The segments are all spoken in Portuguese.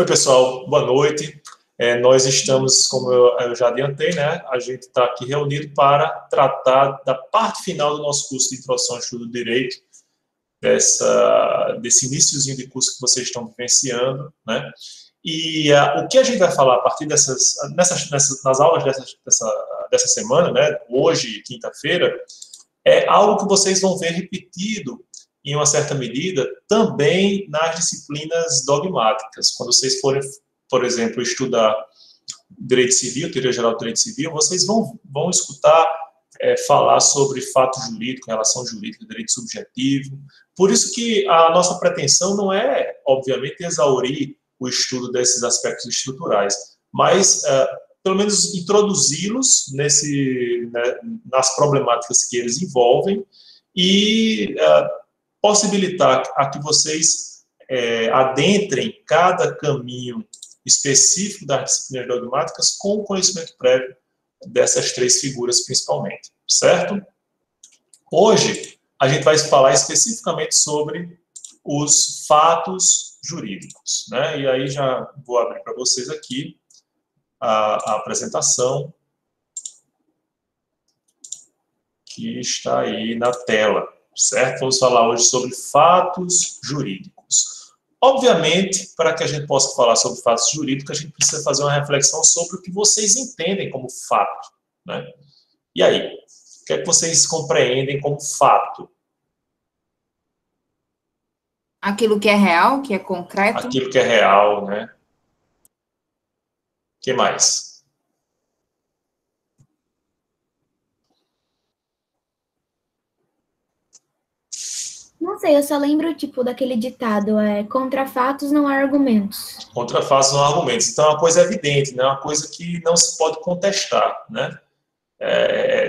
Oi, pessoal, boa noite. Nós estamos, como eu já adiantei, né? A gente está aqui reunido para tratar da parte final do nosso curso de Introdução ao Estudo do Direito, desse iniciozinho de curso que vocês estão vivenciando, né? E o que a gente vai falar a partir nas aulas dessa semana, né? Hoje, quinta-feira, é algo que vocês vão ver repetido em uma certa medida, também nas disciplinas dogmáticas. Quando vocês forem, por exemplo, estudar Direito Civil, Teoria Geral do Direito Civil, vocês vão escutar falar sobre fato jurídico, relação jurídica, direito subjetivo. Por isso que a nossa pretensão não é, obviamente, exaurir o estudo desses aspectos estruturais, mas, pelo menos, introduzi-los nas problemáticas que eles envolvem e possibilitar a que vocês adentrem cada caminho específico das disciplinas dogmáticas com o conhecimento prévio dessas três figuras, principalmente, certo? Hoje, a gente vai falar especificamente sobre os fatos jurídicos, né? E aí já vou abrir para vocês aqui a apresentação que está aí na tela. Certo? Vamos falar hoje sobre fatos jurídicos. Obviamente, para que a gente possa falar sobre fatos jurídicos, a gente precisa fazer uma reflexão sobre o que vocês entendem como fato, né? E aí, o que é que vocês compreendem como fato? Aquilo que é real, que é concreto. Aquilo que é real, né? O que mais? Não sei, eu só lembro, tipo, daquele ditado, contra fatos não há argumentos. Contra fatos não há argumentos. Então, é uma coisa evidente, né? Uma coisa que não se pode contestar, né?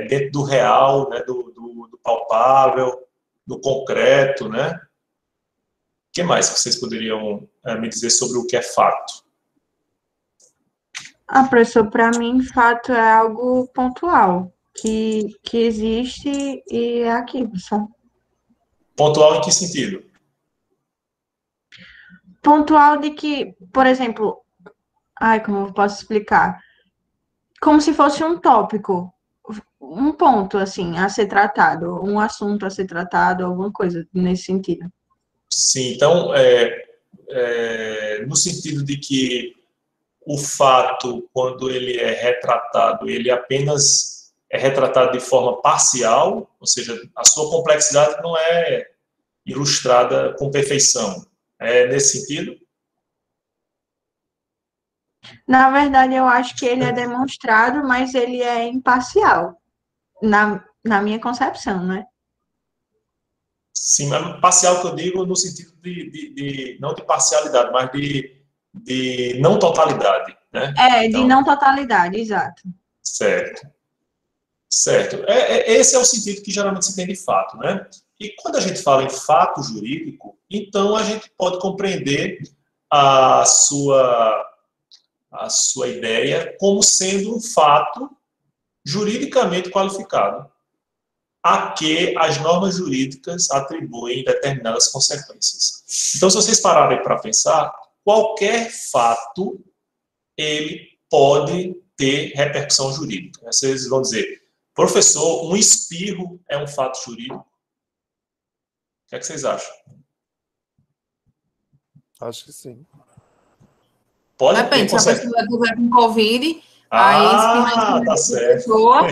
Dentro do real, né? Do palpável, do concreto, né? O que mais que vocês poderiam me dizer sobre o que é fato? Professor, para mim, fato é algo pontual, que existe e é aquilo, sabe? Pontual em que sentido? Pontual de que, por exemplo, como eu posso explicar? Como se fosse um tópico, um ponto, assim, a ser tratado, um assunto a ser tratado, alguma coisa nesse sentido. Sim, então, no sentido de que o fato, quando ele é retratado, ele apenas é retratado de forma parcial, ou seja, a sua complexidade não é ilustrada com perfeição. É nesse sentido? Na verdade, eu acho que ele é demonstrado, mas ele é imparcial, na minha concepção, né? Sim, mas parcial que eu digo no sentido não de parcialidade, mas de não totalidade, né? De não totalidade, exato. Certo. Certo. Esse é o sentido que geralmente se tem de fato, né? E quando a gente fala em fato jurídico, então a gente pode compreender a sua ideia como sendo um fato juridicamente qualificado a que as normas jurídicas atribuem determinadas consequências. Então, se vocês pararem para pensar, qualquer fato, ele pode ter repercussão jurídica. Vocês vão dizer, professor, um espirro é um fato jurídico? O que é que vocês acham? Acho que sim. Pode Depende, ter se a pessoa estiver com Covid, aí espirra tá certo. pessoa,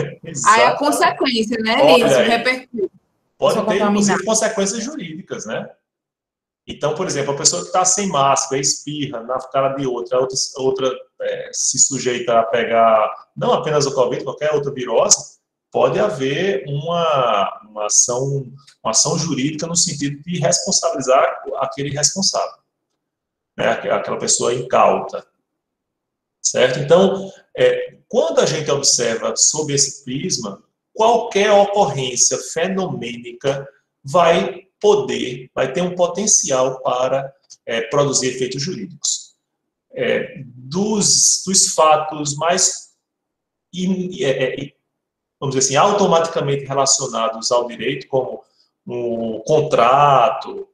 aí a consequência, né, disso, repercute. Pode ter, inclusive, consequências jurídicas, né? Então, por exemplo, a pessoa que está sem máscara, espirra na cara de outra se sujeita a pegar não apenas o Covid, qualquer outra virose, pode haver uma ação jurídica no sentido de responsabilizar aquele responsável, né? Aquela pessoa incauta, certo? Então, quando a gente observa sob esse prisma, qualquer ocorrência fenomênica vai ter um potencial para produzir efeitos jurídicos. Dos fatos mais, vamos dizer assim, automaticamente relacionados ao direito, como um contrato,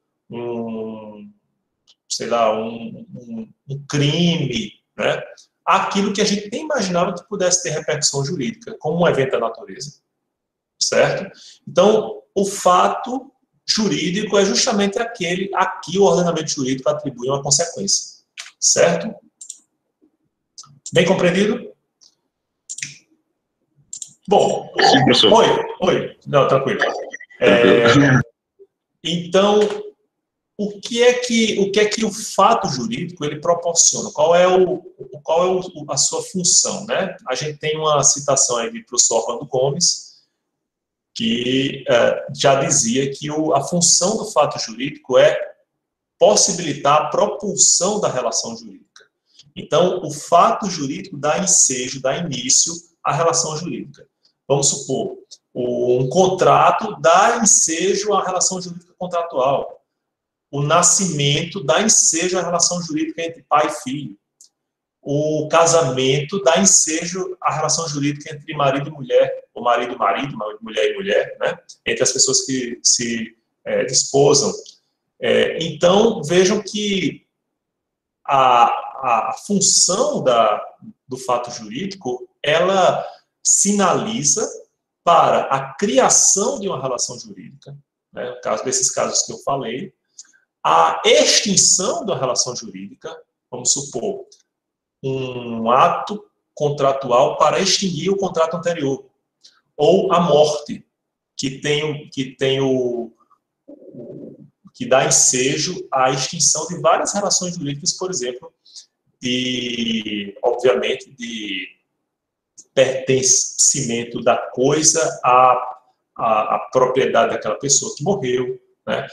sei lá, um crime, né? Aquilo que a gente nem imaginava que pudesse ter repercussão jurídica, como um evento da natureza, certo? Então, o fato jurídico é justamente aquele a que o ordenamento jurídico atribui uma consequência, certo? Bem compreendido? Bom, sim, professor. Oi. Não, tranquilo. Então, o que é que o fato jurídico ele proporciona? Qual é a sua função, né? A gente tem uma citação aí do professor Orlando Gomes, que já dizia que a função do fato jurídico é possibilitar a propulsão da relação jurídica. Então, o fato jurídico dá ensejo, dá início à relação jurídica. Vamos supor, um contrato dá ensejo à relação jurídica contratual. O nascimento dá ensejo à relação jurídica entre pai e filho. O casamento dá ensejo à relação jurídica entre marido e mulher, ou marido e marido, mulher e mulher, né? Entre as pessoas que se desposam. Então, vejam que a função do fato jurídico, ela sinaliza para a criação de uma relação jurídica, né, no caso desses casos que eu falei, a extinção da relação jurídica, vamos supor, um ato contratual para extinguir o contrato anterior, ou a morte, que dá ensejo à extinção de várias relações jurídicas, por exemplo, obviamente, de pertencimento da coisa à propriedade daquela pessoa que morreu, né?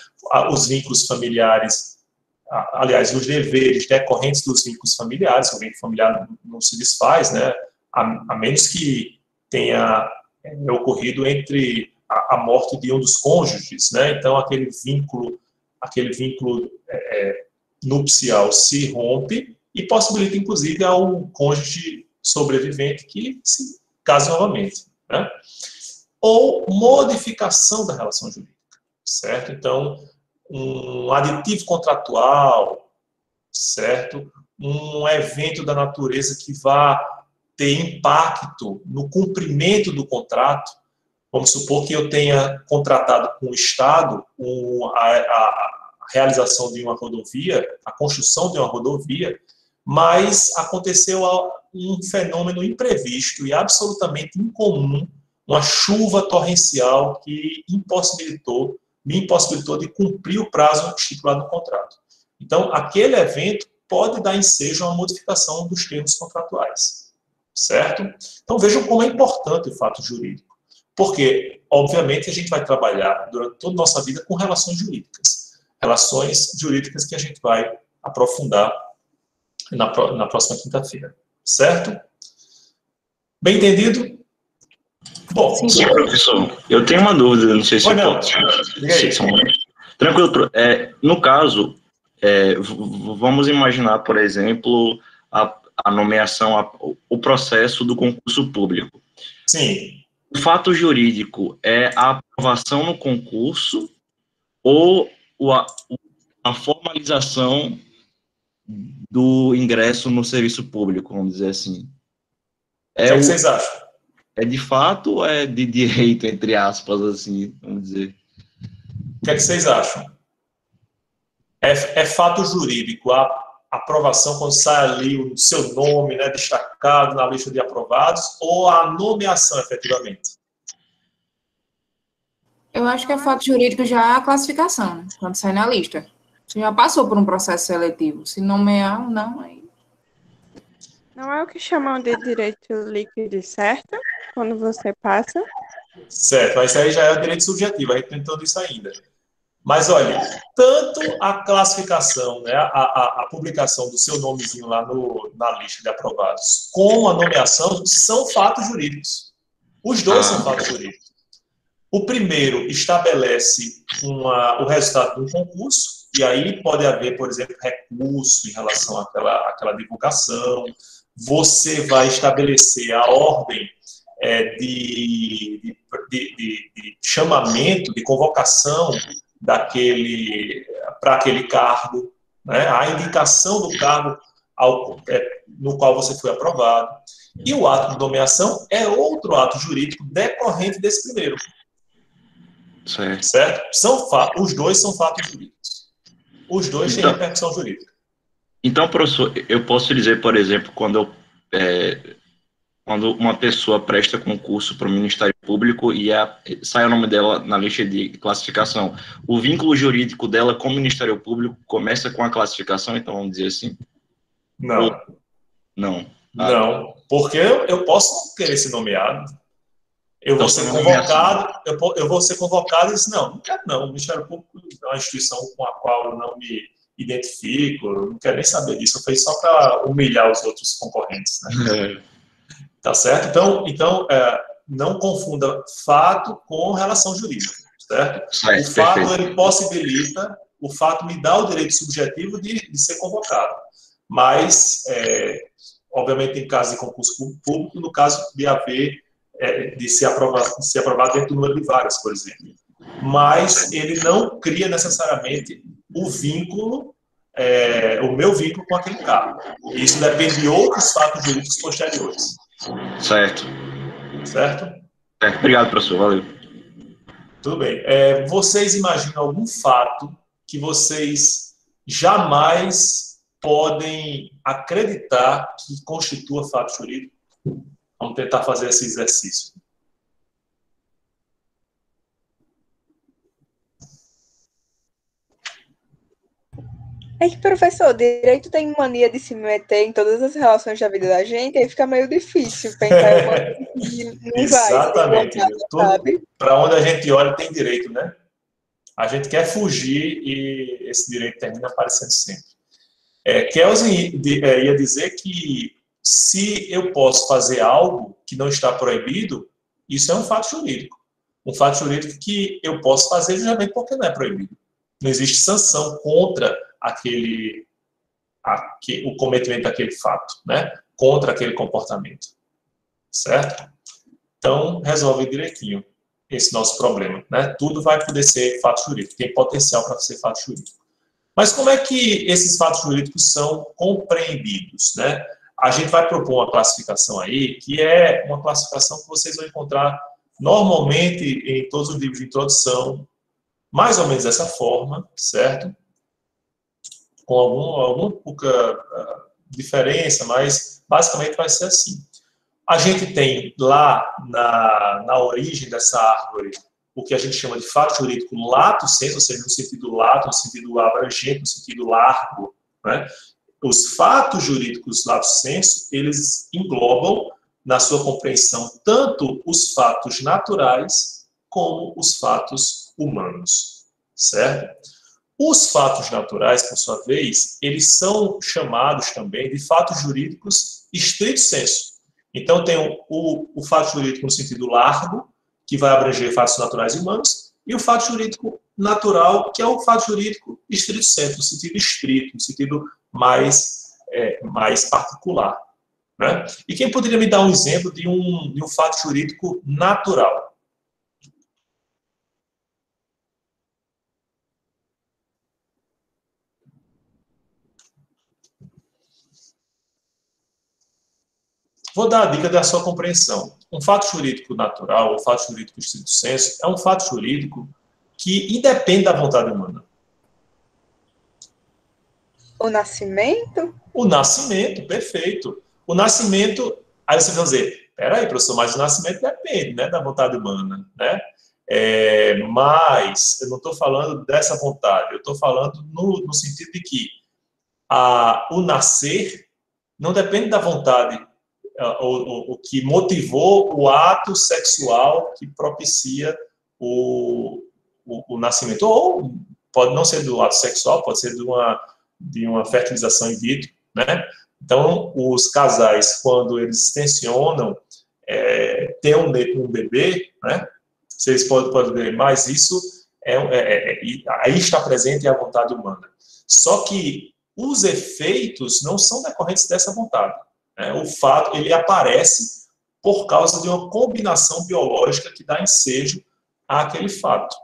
Os vínculos familiares, aliás, os deveres decorrentes dos vínculos familiares, o vínculo familiar não se desfaz, né? A menos que tenha ocorrido entre a morte de um dos cônjuges, né? Então, aquele vínculo nupcial se rompe e possibilita, inclusive, ao cônjuge sobrevivente que se case novamente, né? Ou modificação da relação jurídica, certo? Então, um aditivo contratual, certo? Um evento da natureza que vá ter impacto no cumprimento do contrato. Vamos supor que eu tenha contratado com o Estado a realização de uma rodovia, a construção de uma rodovia, mas aconteceu um fenômeno imprevisto e absolutamente incomum, uma chuva torrencial que me impossibilitou de cumprir o prazo estipulado no contrato. Então, aquele evento pode dar ensejo a uma modificação dos termos contratuais, certo? Então, vejam como é importante o fato jurídico, porque, obviamente, a gente vai trabalhar durante toda a nossa vida com relações jurídicas que a gente vai aprofundar na próxima quinta-feira, certo? Bem entendido? Bom, sim, professor, eu tenho uma dúvida, não sei se eu posso. Tranquilo. No caso, vamos imaginar, por exemplo, a nomeação, o processo do concurso público. Sim. O fato jurídico é a aprovação no concurso ou a formalização do ingresso no serviço público, vamos dizer assim? O que é que vocês acham? É de fato ou é de direito, entre aspas, assim, vamos dizer? O que é que vocês acham? É fato jurídico a aprovação quando sai ali o seu nome, né, destacado na lista de aprovados, ou a nomeação, efetivamente? Eu acho que é fato jurídico já a classificação, né, quando sai na lista. Você já passou por um processo seletivo. Se nomear ou não, aí... Não é o que chamam de direito líquido, certo? Quando você passa. Certo, mas isso aí já é o direito subjetivo, a gente tem tudo isso ainda. Mas, olha, tanto a classificação, né, a publicação do seu nomezinho lá na lista de aprovados, como a nomeação, são fatos jurídicos. Os dois são fatos jurídicos. O primeiro estabelece o resultado de um concurso, e aí pode haver, por exemplo, recurso em relação àquela divulgação. Você vai estabelecer a ordem de chamamento, de convocação para aquele cargo, né? A indicação do cargo no qual você foi aprovado. E o ato de nomeação é outro ato jurídico decorrente desse primeiro. Certo? Os dois são fatos jurídicos. Os dois têm repercussão jurídica. Então, professor, eu posso dizer, por exemplo, quando uma pessoa presta concurso para o Ministério Público e sai o nome dela na lista de classificação, o vínculo jurídico dela com o Ministério Público começa com a classificação, então vamos dizer assim? Não. Não. Não, porque eu posso querer ser nomeado. Eu vou ser convocado, eu vou ser convocado e dizer, não quero não. O Ministério Público é uma instituição com a qual eu não me identifico, eu não quero nem saber disso. Eu fiz só para humilhar os outros concorrentes, né? Tá certo? Então não confunda fato com relação jurídica, certo? O fato, ele possibilita, o fato me dá o direito subjetivo de ser convocado. Mas, obviamente, em caso de concurso público, no caso de ser aprovado dentro do número de vagas, por exemplo. Mas ele não cria necessariamente o vínculo, o meu vínculo com aquele cargo. Isso depende de outros fatos jurídicos posteriores. Certo? Obrigado, professor. Valeu. Tudo bem. Vocês imaginam algum fato que vocês jamais podem acreditar que constitua fato jurídico? Vamos tentar fazer esse exercício. É que, professor, o direito tem mania de se meter em todas as relações da vida da gente, aí fica meio difícil pensar em uma coisa que não Exatamente. sabe? Para onde a gente olha tem direito, né? A gente quer fugir e esse direito termina aparecendo sempre. Kelsen ia dizer que se eu posso fazer algo que não está proibido, isso é um fato jurídico. Um fato jurídico que eu posso fazer justamente porque não é proibido. Não existe sanção contra o cometimento daquele fato, né? Contra aquele comportamento. Certo? Então, resolve direitinho esse nosso problema, né? Tudo vai poder ser fato jurídico, tem potencial para ser fato jurídico. Mas como é que esses fatos jurídicos são compreendidos, né? A gente vai propor uma classificação aí, que é uma classificação que vocês vão encontrar normalmente em todos os livros de introdução, mais ou menos dessa forma, certo? Com alguma pouca diferença, mas basicamente vai ser assim. A gente tem lá na origem dessa árvore o que a gente chama de fato jurídico lato sensu, ou seja, no sentido lato, no sentido abrangente, no sentido largo, né? Os fatos jurídicos lato sensu, eles englobam na sua compreensão tanto os fatos naturais como os fatos humanos, certo? Os fatos naturais, por sua vez, eles são chamados também de fatos jurídicos estrito sensu. Então, tem o fato jurídico no sentido largo, que vai abranger fatos naturais e humanos, e o fato jurídico natural, que é o fato jurídico estrito sensu, no sentido estrito, no sentido mais particular. Né? E quem poderia me dar um exemplo de um fato jurídico natural? Vou dar a dica da sua compreensão. Um fato jurídico natural, ou fato jurídico estrito sensu, é um fato jurídico que independe da vontade humana. O nascimento? O nascimento, perfeito. O nascimento, aí você vai dizer, peraí, professor, mas o nascimento depende, né, da vontade humana, né? Mas eu não estou falando dessa vontade, eu estou falando no sentido de que o nascer não depende da vontade, o que motivou o ato sexual que propicia o nascimento. Ou pode não ser do ato sexual, pode ser de uma fertilização in vitro, né? Então, os casais, quando eles tensionam ter um bebê, né? Vocês podem ver, mas isso aí está presente a vontade humana. Só que os efeitos não são decorrentes dessa vontade. O fato, ele aparece por causa de uma combinação biológica que dá ensejo àquele fato.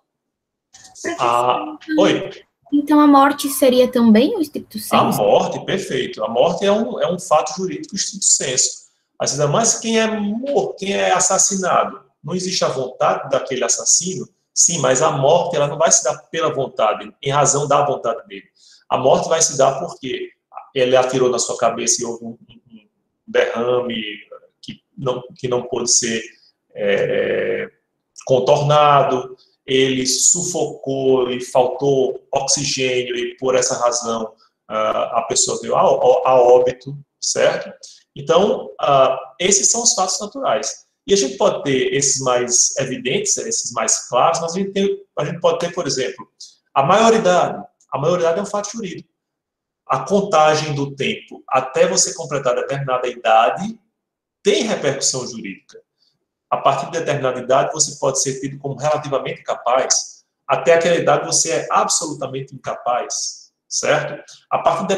Oi? Então a morte seria também o estricto A sensu? morte, perfeito. A morte é um fato jurídico estrito sensu. Mas ainda mais quem é morto, quem é assassinado. Não existe a vontade daquele assassino, sim, mas a morte ela não vai se dar pela vontade, em razão da vontade dele. A morte vai se dar porque ele atirou na sua cabeça e houve um derrame que não pôde ser contornado, ele sufocou e faltou oxigênio e por essa razão a pessoa veio a óbito, certo? Então, esses são os fatos naturais. E a gente pode ter esses mais evidentes, esses mais claros, mas a gente pode ter, por exemplo, a maioridade. A maioridade é um fato jurídico. A contagem do tempo até você completar determinada idade tem repercussão jurídica. A partir de determinada idade, você pode ser tido como relativamente capaz. Até aquela idade, você é absolutamente incapaz, certo? A partir de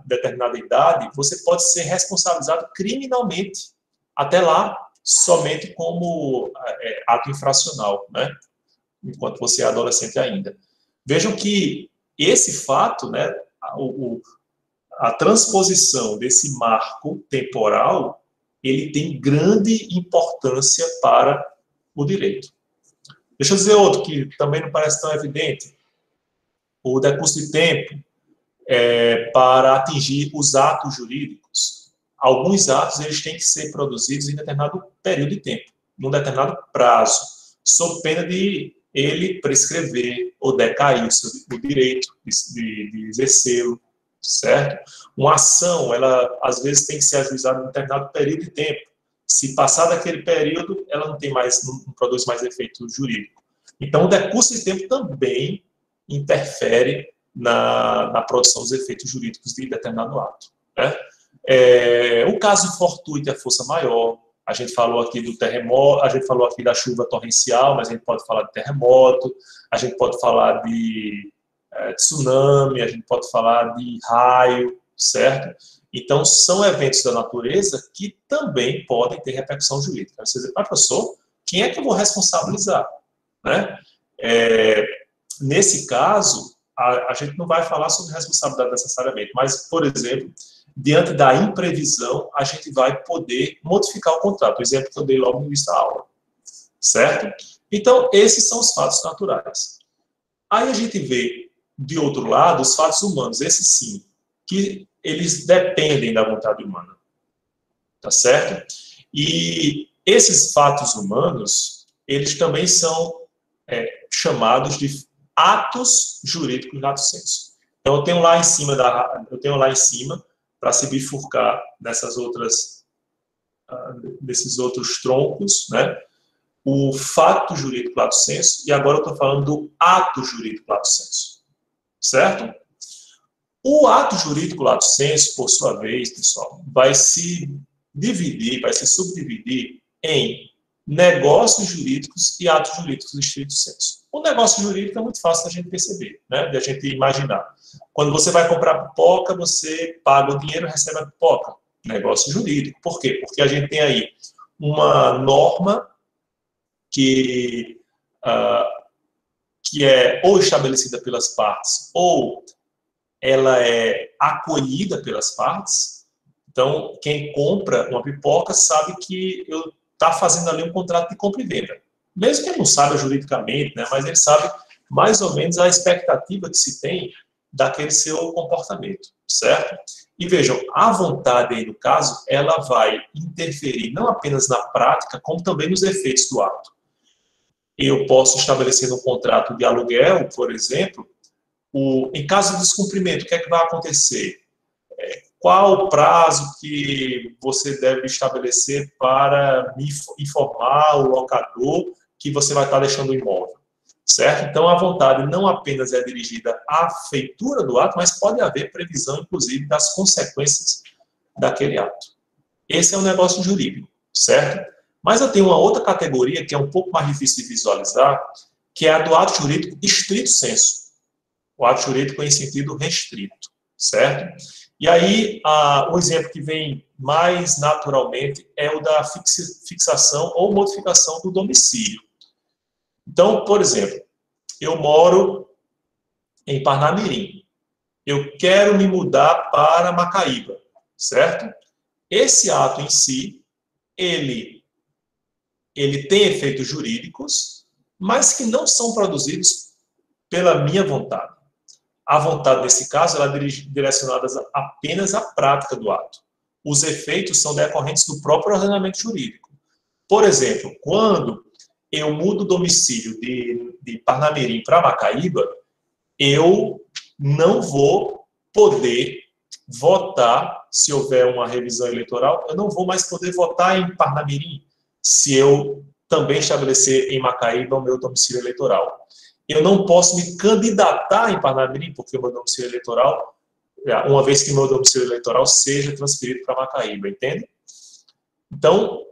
determinada idade, você pode ser responsabilizado criminalmente. Até lá, somente como ato infracional, né? Enquanto você é adolescente ainda. Vejam que esse fato, né, a transposição desse marco temporal, ele tem grande importância para o direito. Deixa eu dizer outro que também não parece tão evidente. O decurso de tempo para atingir os atos jurídicos. Alguns atos eles têm que ser produzidos em determinado período de tempo, num determinado prazo, sob pena de ele prescrever ou decair o direito de exercê-lo, certo? Uma ação, ela às vezes tem que ser ajuizada em um determinado período de tempo. Se passar daquele período, ela não produz mais efeito jurídico. Então, o decurso de tempo também interfere na produção dos efeitos jurídicos de determinado ato, né? O caso fortuito é força maior. A gente falou aqui do terremoto, a gente falou aqui da chuva torrencial, mas a gente pode falar de terremoto, a gente pode falar de tsunami, a gente pode falar de raio, certo? Então, são eventos da natureza que também podem ter repercussão jurídica. Você diz, professor, quem é que eu vou responsabilizar? Né? Nesse caso, a gente não vai falar sobre responsabilidade necessariamente, mas, por exemplo, diante da imprevisão, a gente vai poder modificar o contrato. O exemplo que eu dei logo no início da aula. Certo? Então, esses são os fatos naturais. Aí a gente vê, de outro lado, os fatos humanos. Esses sim, que eles dependem da vontade humana. Tá certo? E esses fatos humanos, eles também são chamados de atos jurídicos lato sensu. Então, eu tenho lá em cima, para se bifurcar desses outros troncos, né? O fato jurídico lato sensu, e agora eu estou falando do ato jurídico lato sensu. Certo? O ato jurídico lato sensu, por sua vez, pessoal, vai se subdividir em negócios jurídicos e atos jurídicos em estrito sensu. O negócio jurídico é muito fácil da gente perceber, né? Da gente imaginar. Quando você vai comprar pipoca, você paga o dinheiro e recebe a pipoca. Negócio jurídico. Por quê? Porque a gente tem aí uma norma que é ou estabelecida pelas partes ou ela é acolhida pelas partes. Então, quem compra uma pipoca sabe que está fazendo ali um contrato de compra e venda. Mesmo que ele não saiba juridicamente, né, mas ele sabe mais ou menos a expectativa que se tem daquele seu comportamento, certo? E vejam, a vontade aí, no caso, ela vai interferir não apenas na prática, como também nos efeitos do ato. Eu posso estabelecer no contrato de aluguel, por exemplo, em caso de descumprimento, o que é que vai acontecer? Qual o prazo que você deve estabelecer para informar o locador que você vai estar deixando o imóvel? Certo? Então, a vontade não apenas é dirigida à feitura do ato, mas pode haver previsão, inclusive, das consequências daquele ato. Esse é um negócio jurídico, certo? Mas eu tenho uma outra categoria que é um pouco mais difícil de visualizar, que é a do ato jurídico estrito sensu. O ato jurídico em sentido restrito, certo? E aí, o exemplo que vem mais naturalmente é o da fixação ou modificação do domicílio. Então, por exemplo, eu moro em Parnamirim. Eu quero me mudar para Macaíba, certo? Esse ato em si, ele tem efeitos jurídicos, mas que não são produzidos pela minha vontade. A vontade, nesse caso, ela é direcionada apenas à prática do ato. Os efeitos são decorrentes do próprio ordenamento jurídico. Por exemplo, quando eu mudo o domicílio de Parnamirim para Macaíba, eu não vou poder votar, se houver uma revisão eleitoral, eu não vou mais poder votar em Parnamirim, se eu também estabelecer em Macaíba o meu domicílio eleitoral. Eu não posso me candidatar em Parnamirim, porque o meu domicílio eleitoral, uma vez que o meu domicílio eleitoral seja transferido para Macaíba, entende? Então,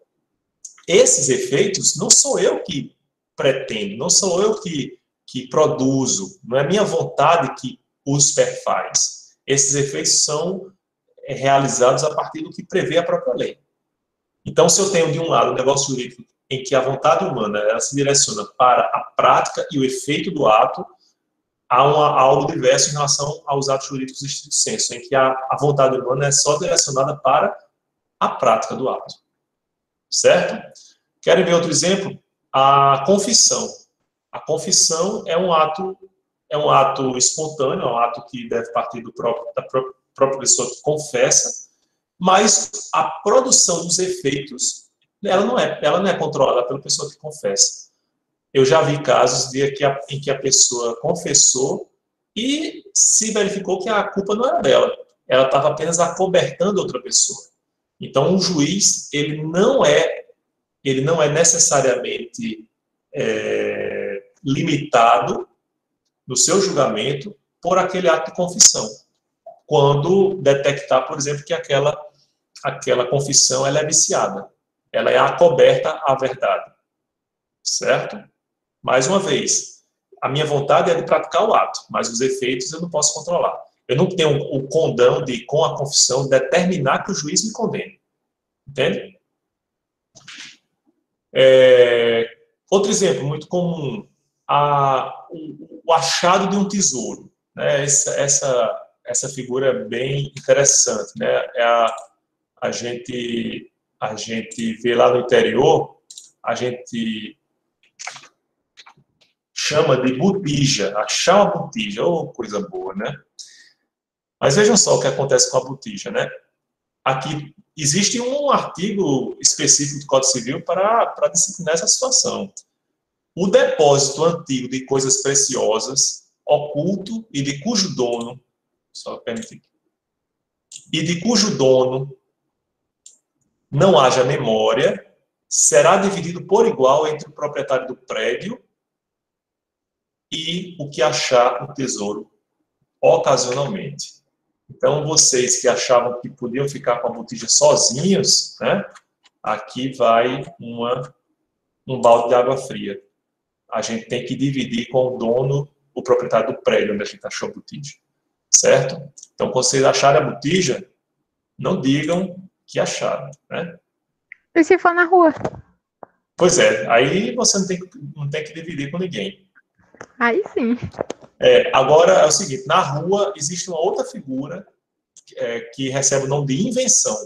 esses efeitos não sou eu que pretendo, não sou eu que produzo, não é minha vontade que os perfaz. Esses efeitos são realizados a partir do que prevê a própria lei. Então, se eu tenho, de um lado, um negócio jurídico em que a vontade humana ela se direciona para a prática e o efeito do ato, há algo diverso em relação aos atos jurídicos de estrito senso, em que a vontade humana é só direcionada para a prática do ato. Certo? Querem ver outro exemplo? A confissão. A confissão é um ato espontâneo, é um ato que deve partir da própria pessoa que confessa, mas a produção dos efeitos, ela não é controlada pela pessoa que confessa. Eu já vi casos em que a pessoa confessou e se verificou que a culpa não era dela. Ela estava apenas acobertando outra pessoa. Então, o juiz, ele não é necessariamente limitado no seu julgamento por aquele ato de confissão, quando detectar, por exemplo, que aquela confissão ela é viciada, ela é acoberta à verdade, certo? Mais uma vez, a minha vontade é de praticar o ato, mas os efeitos eu não posso controlar. Eu não tenho o condão de, com a confissão, determinar que o juiz me condene. Entende? Outro exemplo muito comum, o achado de um tesouro. Né? Essa figura é bem interessante. Né? A gente vê lá no interior, a gente chama de botija, achar uma botija, coisa boa, né? Mas vejam só o que acontece com a botija, né? Aqui existe um artigo específico do Código Civil para disciplinar essa situação. O depósito antigo de coisas preciosas, oculto e de cujo dono, não haja memória, será dividido por igual entre o proprietário do prédio e o que achar o tesouro ocasionalmente. Então, vocês que achavam que podiam ficar com a botija sozinhos, né? Aqui vai um balde de água fria. A gente tem que dividir com o dono, o proprietário do prédio onde a gente achou a botija. Certo? Então, quando vocês acharem a botija, não digam que acharam, né? E se for na rua? Pois é, aí você não tem que dividir com ninguém. Aí sim. Agora, é o seguinte, na rua existe uma outra figura que recebe o nome de invenção,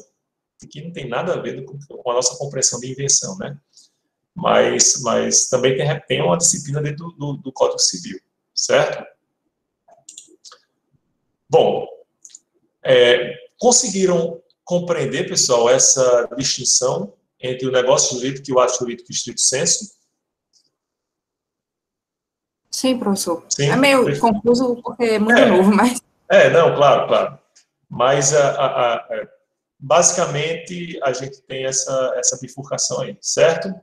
que não tem nada a ver com a nossa compreensão de invenção, né? Mas também tem uma disciplina dentro do Código Civil, certo? Bom, conseguiram compreender, pessoal, essa distinção entre o negócio jurídico e o ato jurídico em estrito senso? Sim, professor. Sim, é meio confuso porque é muito novo, mas... Não, claro. Mas, basicamente, a gente tem essa bifurcação aí, certo?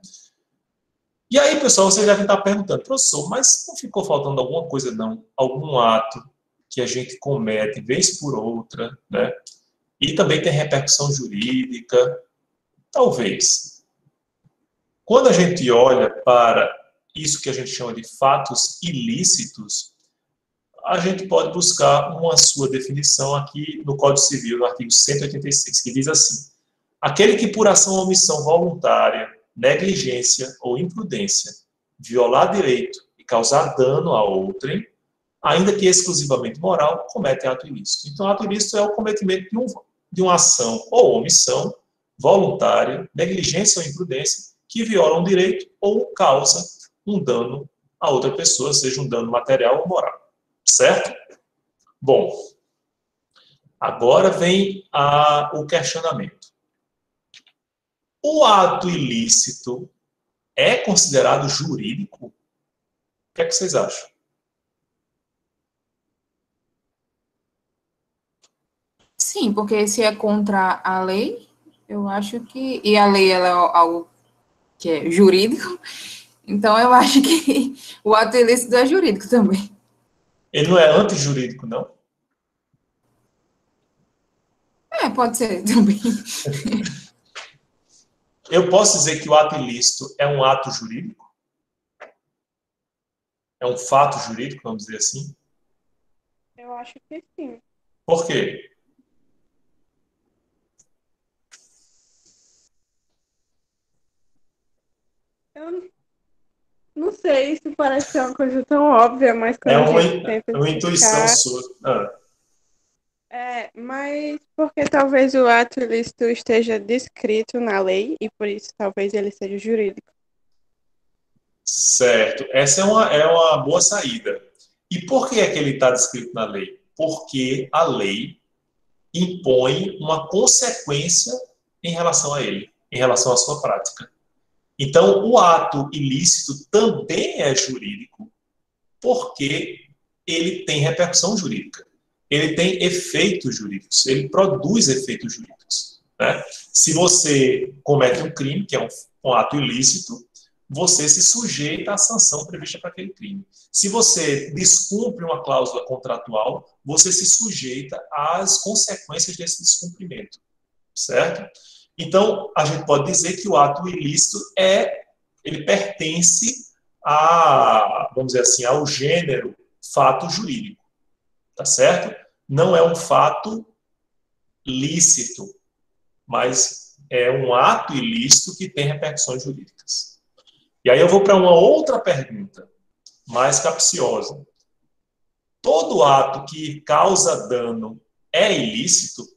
E aí, pessoal, vocês devem estar perguntando, professor, mas não ficou faltando alguma coisa, não? Algum ato que a gente comete vez por outra, né? E também tem repercussão jurídica? Talvez. Quando a gente olha para isso que a gente chama de fatos ilícitos, a gente pode buscar uma sua definição aqui no Código Civil, no artigo 186, que diz assim: aquele que por ação ou omissão voluntária, negligência ou imprudência violar direito e causar dano a outrem, ainda que exclusivamente moral, cometem ato ilícito. Então, ato ilícito é o cometimento de uma ação ou omissão voluntária, negligência ou imprudência, que viola um direito ou causa um dano a outra pessoa, seja um dano material ou moral. Certo? Bom, agora vem o questionamento. O ato ilícito é considerado jurídico? O que é que vocês acham? Sim, porque se é contra a lei, eu acho que... E a lei, ela é algo que é jurídico, então eu acho que o ato ilícito é jurídico também. Ele não é antijurídico, não? Pode ser também. Eu posso dizer que o ato ilícito é um ato jurídico? É um fato jurídico, vamos dizer assim? Eu acho que sim. Por quê? Eu não sei se parece ser uma coisa tão óbvia, mas quando a gente tenta uma intuição explicar... sua. Mas porque talvez o ato ilícito esteja descrito na lei e por isso talvez ele seja jurídico. Certo. Essa é uma boa saída. E por que é que ele está descrito na lei? Porque a lei impõe uma consequência em relação a ele, em relação à sua prática. Então, o ato ilícito também é jurídico porque ele tem repercussão jurídica. Ele tem efeitos jurídicos, ele produz efeitos jurídicos. Né? Se você comete um crime, que é um ato ilícito, você se sujeita à sanção prevista para aquele crime. Se você descumpre uma cláusula contratual, você se sujeita às consequências desse descumprimento. Certo? Então, a gente pode dizer que o ato ilícito ele pertence vamos dizer assim, ao gênero fato jurídico. Tá certo? Não é um fato lícito, mas é um ato ilícito que tem repercussões jurídicas. E aí eu vou para uma outra pergunta, mais capciosa. Todo ato que causa dano é ilícito?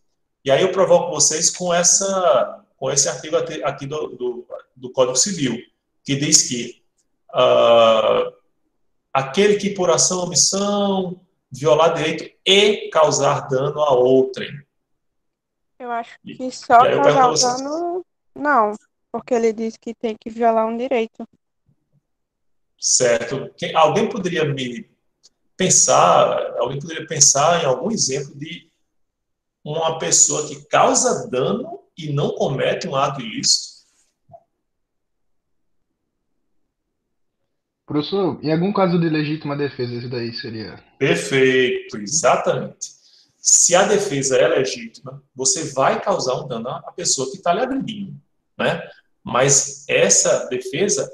E aí eu provoco vocês com esse artigo aqui do Código Civil, que diz que aquele que por ação ou omissão violar direito e causar dano a outrem. Eu acho que só E aí eu pergunto a causar vocês. dano, não, porque ele diz que tem que violar um direito. Certo? Alguém poderia pensar em algum exemplo de uma pessoa que causa dano e não comete um ato ilícito? Professor, em algum caso de legítima defesa, isso daí seria. Perfeito, exatamente. Se a defesa é legítima, você vai causar um dano à pessoa que está lhe agredindo, né? Mas essa defesa,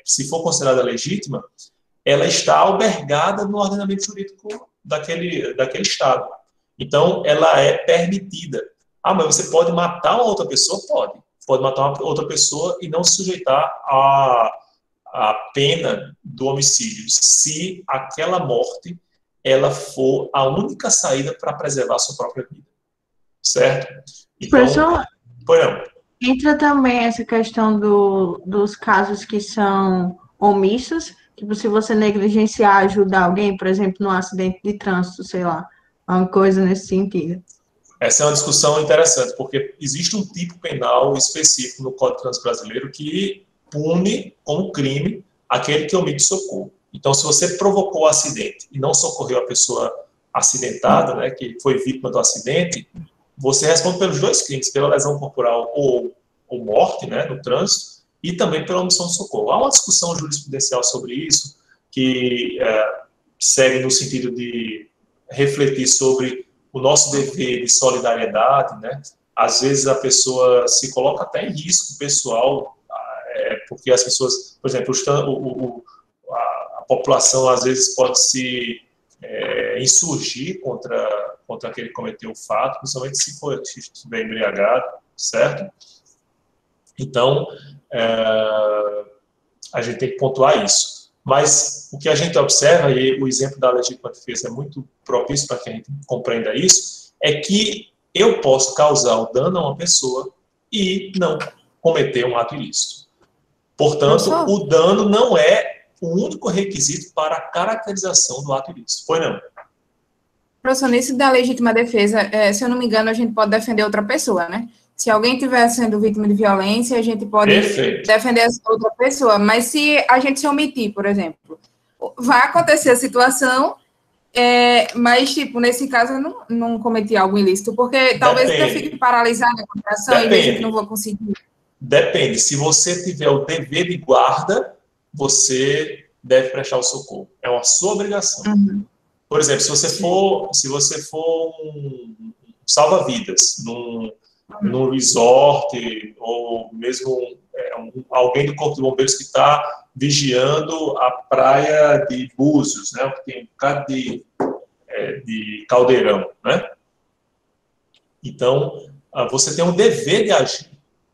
se for considerada legítima, ela está albergada no ordenamento jurídico daquele Estado. Então, ela é permitida. Ah, mas você pode matar uma outra pessoa? Pode. Pode matar uma outra pessoa e não se sujeitar à pena do homicídio, se aquela morte ela for a única saída para preservar a sua própria vida. Certo? Então, Professor, pois não. entra também essa questão dos casos que são omissos, tipo, se você negligenciar ajudar alguém, por exemplo, num acidente de trânsito, sei lá, uma coisa nesse sentido. Essa é uma discussão interessante, porque existe um tipo penal específico no Código de Trânsito Brasileiro que pune como crime aquele que omite socorro. Então, se você provocou o acidente e não socorreu a pessoa acidentada, né, que foi vítima do acidente, você responde pelos dois crimes, pela lesão corporal ou morte, né, no trânsito, e também pela omissão de socorro. Há uma discussão jurisprudencial sobre isso, que segue no sentido de refletir sobre o nosso dever de solidariedade, né? Às vezes a pessoa se coloca até em risco pessoal, porque as pessoas, por exemplo, a população às vezes pode se insurgir contra aquele que cometeu o fato, principalmente se estiver embriagado, certo? Então, a gente tem que pontuar isso. Mas o que a gente observa, e o exemplo da legítima defesa é muito propício para que a gente compreenda isso, é que eu posso causar o dano a uma pessoa e não cometer um ato ilícito. Portanto, o dano não é o único requisito para a caracterização do ato ilícito. Foi não? Professor, nisso da legítima defesa, se eu não me engano, a gente pode defender outra pessoa, né? Se alguém estiver sendo vítima de violência, a gente pode defender essa outra pessoa. Mas se a gente se omitir, por exemplo, vai acontecer a situação, mas, tipo, nesse caso, eu não cometi algo ilícito, porque talvez eu fique paralisado na comparação e veja que não vou conseguir. Depende. Se você tiver o dever de guarda, você deve prestar o socorro. É uma sua obrigação. Uhum. Por exemplo, se você for um salva-vidas num resort, ou mesmo alguém do Corpo de Bombeiros que está vigiando a praia de Búzios, né, que tem um bocado de caldeirão, né? Então, você tem um dever de agir.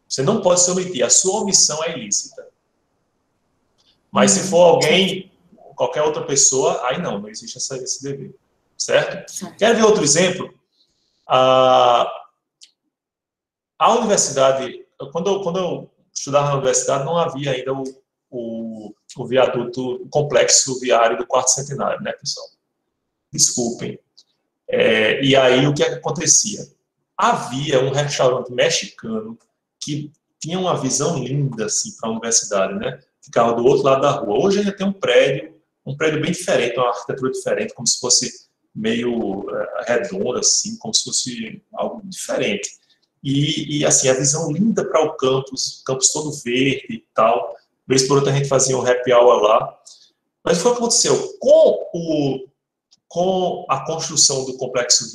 Você não pode se omitir. A sua omissão é ilícita. Mas se for alguém, qualquer outra pessoa, aí não existe esse dever. Certo? Quer ver outro exemplo? A universidade, quando eu estudava na universidade, não havia ainda o viaduto, o complexo viário do Quarto Centenário, né, pessoal? Desculpem. E aí, o que acontecia? Havia um restaurante mexicano que tinha uma visão linda, assim, para a universidade, né? Ficava do outro lado da rua. Hoje ainda tem um prédio bem diferente, uma arquitetura diferente, como se fosse meio redondo, assim, como se fosse algo diferente. E assim, a visão linda para o campus todo verde e tal. Vez por outra a gente fazia um happy hour lá. Mas o que aconteceu? Com a construção do complexo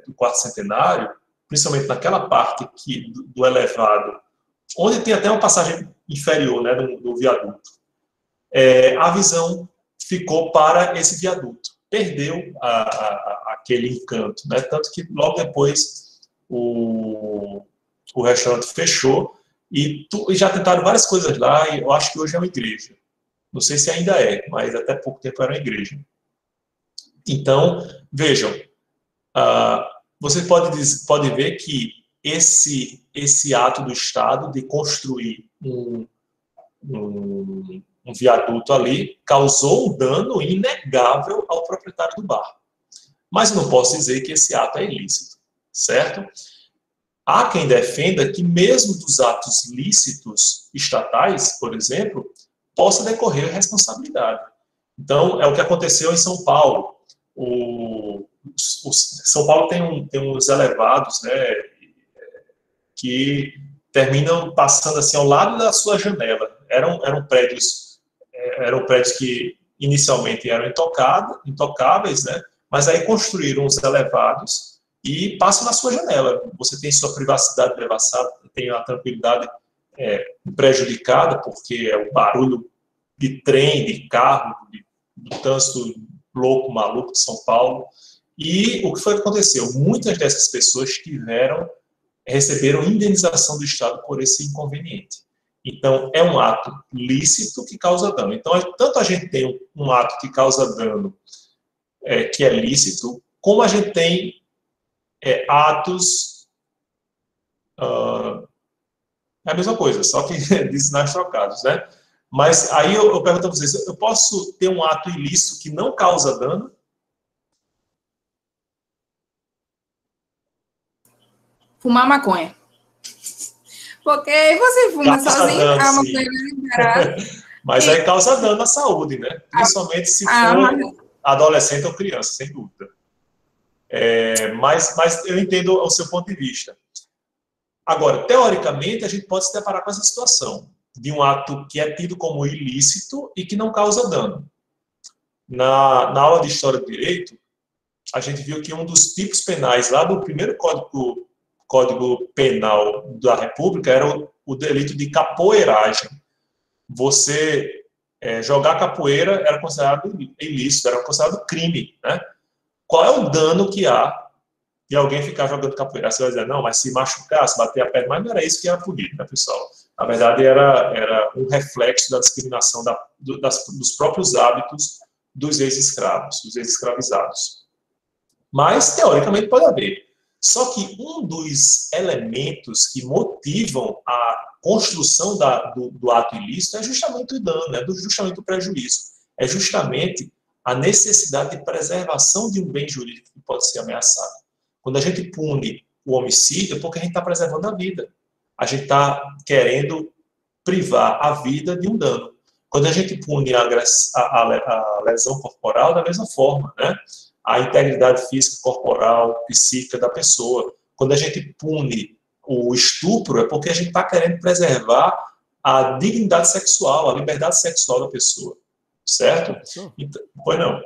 do Quarto Centenário, principalmente naquela parte do elevado, onde tem até uma passagem inferior, né, do viaduto, a visão ficou para esse viaduto. Perdeu aquele encanto, né? Tanto que logo depois o restaurante fechou e já tentaram várias coisas lá, e eu acho que hoje é uma igreja. Não sei se ainda é, mas até pouco tempo era uma igreja. Então, vejam, você pode ver que esse ato do Estado de construir um viaduto ali causou um dano inegável ao proprietário do bar. Mas não posso dizer que esse ato é ilícito, certo? Há quem defenda que mesmo dos atos lícitos estatais, por exemplo, possa decorrer responsabilidade. Então, é o que aconteceu em São Paulo. São Paulo tem uns elevados, né, que terminam passando assim ao lado da sua janela. Eram prédios que inicialmente eram intocáveis, né, mas aí construíram os elevados e passam na sua janela. Você tem sua privacidade devassada, tem a tranquilidade prejudicada, porque é o barulho de trem, de carro, do trânsito louco, maluco de São Paulo. E o que foi que aconteceu? Muitas dessas pessoas receberam indenização do Estado por esse inconveniente. Então, é um ato lícito que causa dano. Então, tanto a gente tem um ato que causa dano que é lícito, como a gente tem atos... é a mesma coisa, só que de sinais trocados, né? Mas aí eu pergunto a vocês, eu posso ter um ato ilícito que não causa dano? Fumar maconha. Porque você fuma sozinho, a maconha é liberada. Mas aí causa dano à saúde, né? Principalmente se for adolescente ou criança, sem dúvida. Mas eu entendo o seu ponto de vista. Agora, teoricamente, a gente pode se deparar com essa situação de um ato que é tido como ilícito e que não causa dano. Na aula de História do Direito, a gente viu que um dos tipos penais lá do primeiro Código Penal da República era o delito de capoeiragem. Você jogar capoeira era considerado ilícito, era considerado crime, né? Qual é o dano que há de alguém ficar jogando capoeira? Você vai dizer, não, mas se machucar, se bater a perna, mas não era isso que era punido, né, pessoal? Na verdade, era um reflexo da discriminação dos próprios hábitos dos ex-escravos, dos ex-escravizados. Mas, teoricamente, pode haver. Só que um dos elementos que motivam a construção do ato ilícito é justamente o dano, é justamente o prejuízo. É justamente a necessidade de preservação de um bem jurídico que pode ser ameaçado. Quando a gente pune o homicídio, é porque a gente está preservando a vida. A gente está querendo privar a vida de um dano. Quando a gente pune a lesão corporal, da mesma forma, né? A integridade física, corporal, psíquica da pessoa. Quando a gente pune o estupro, é porque a gente está querendo preservar a dignidade sexual, a liberdade sexual da pessoa. Certo? Então, pois não.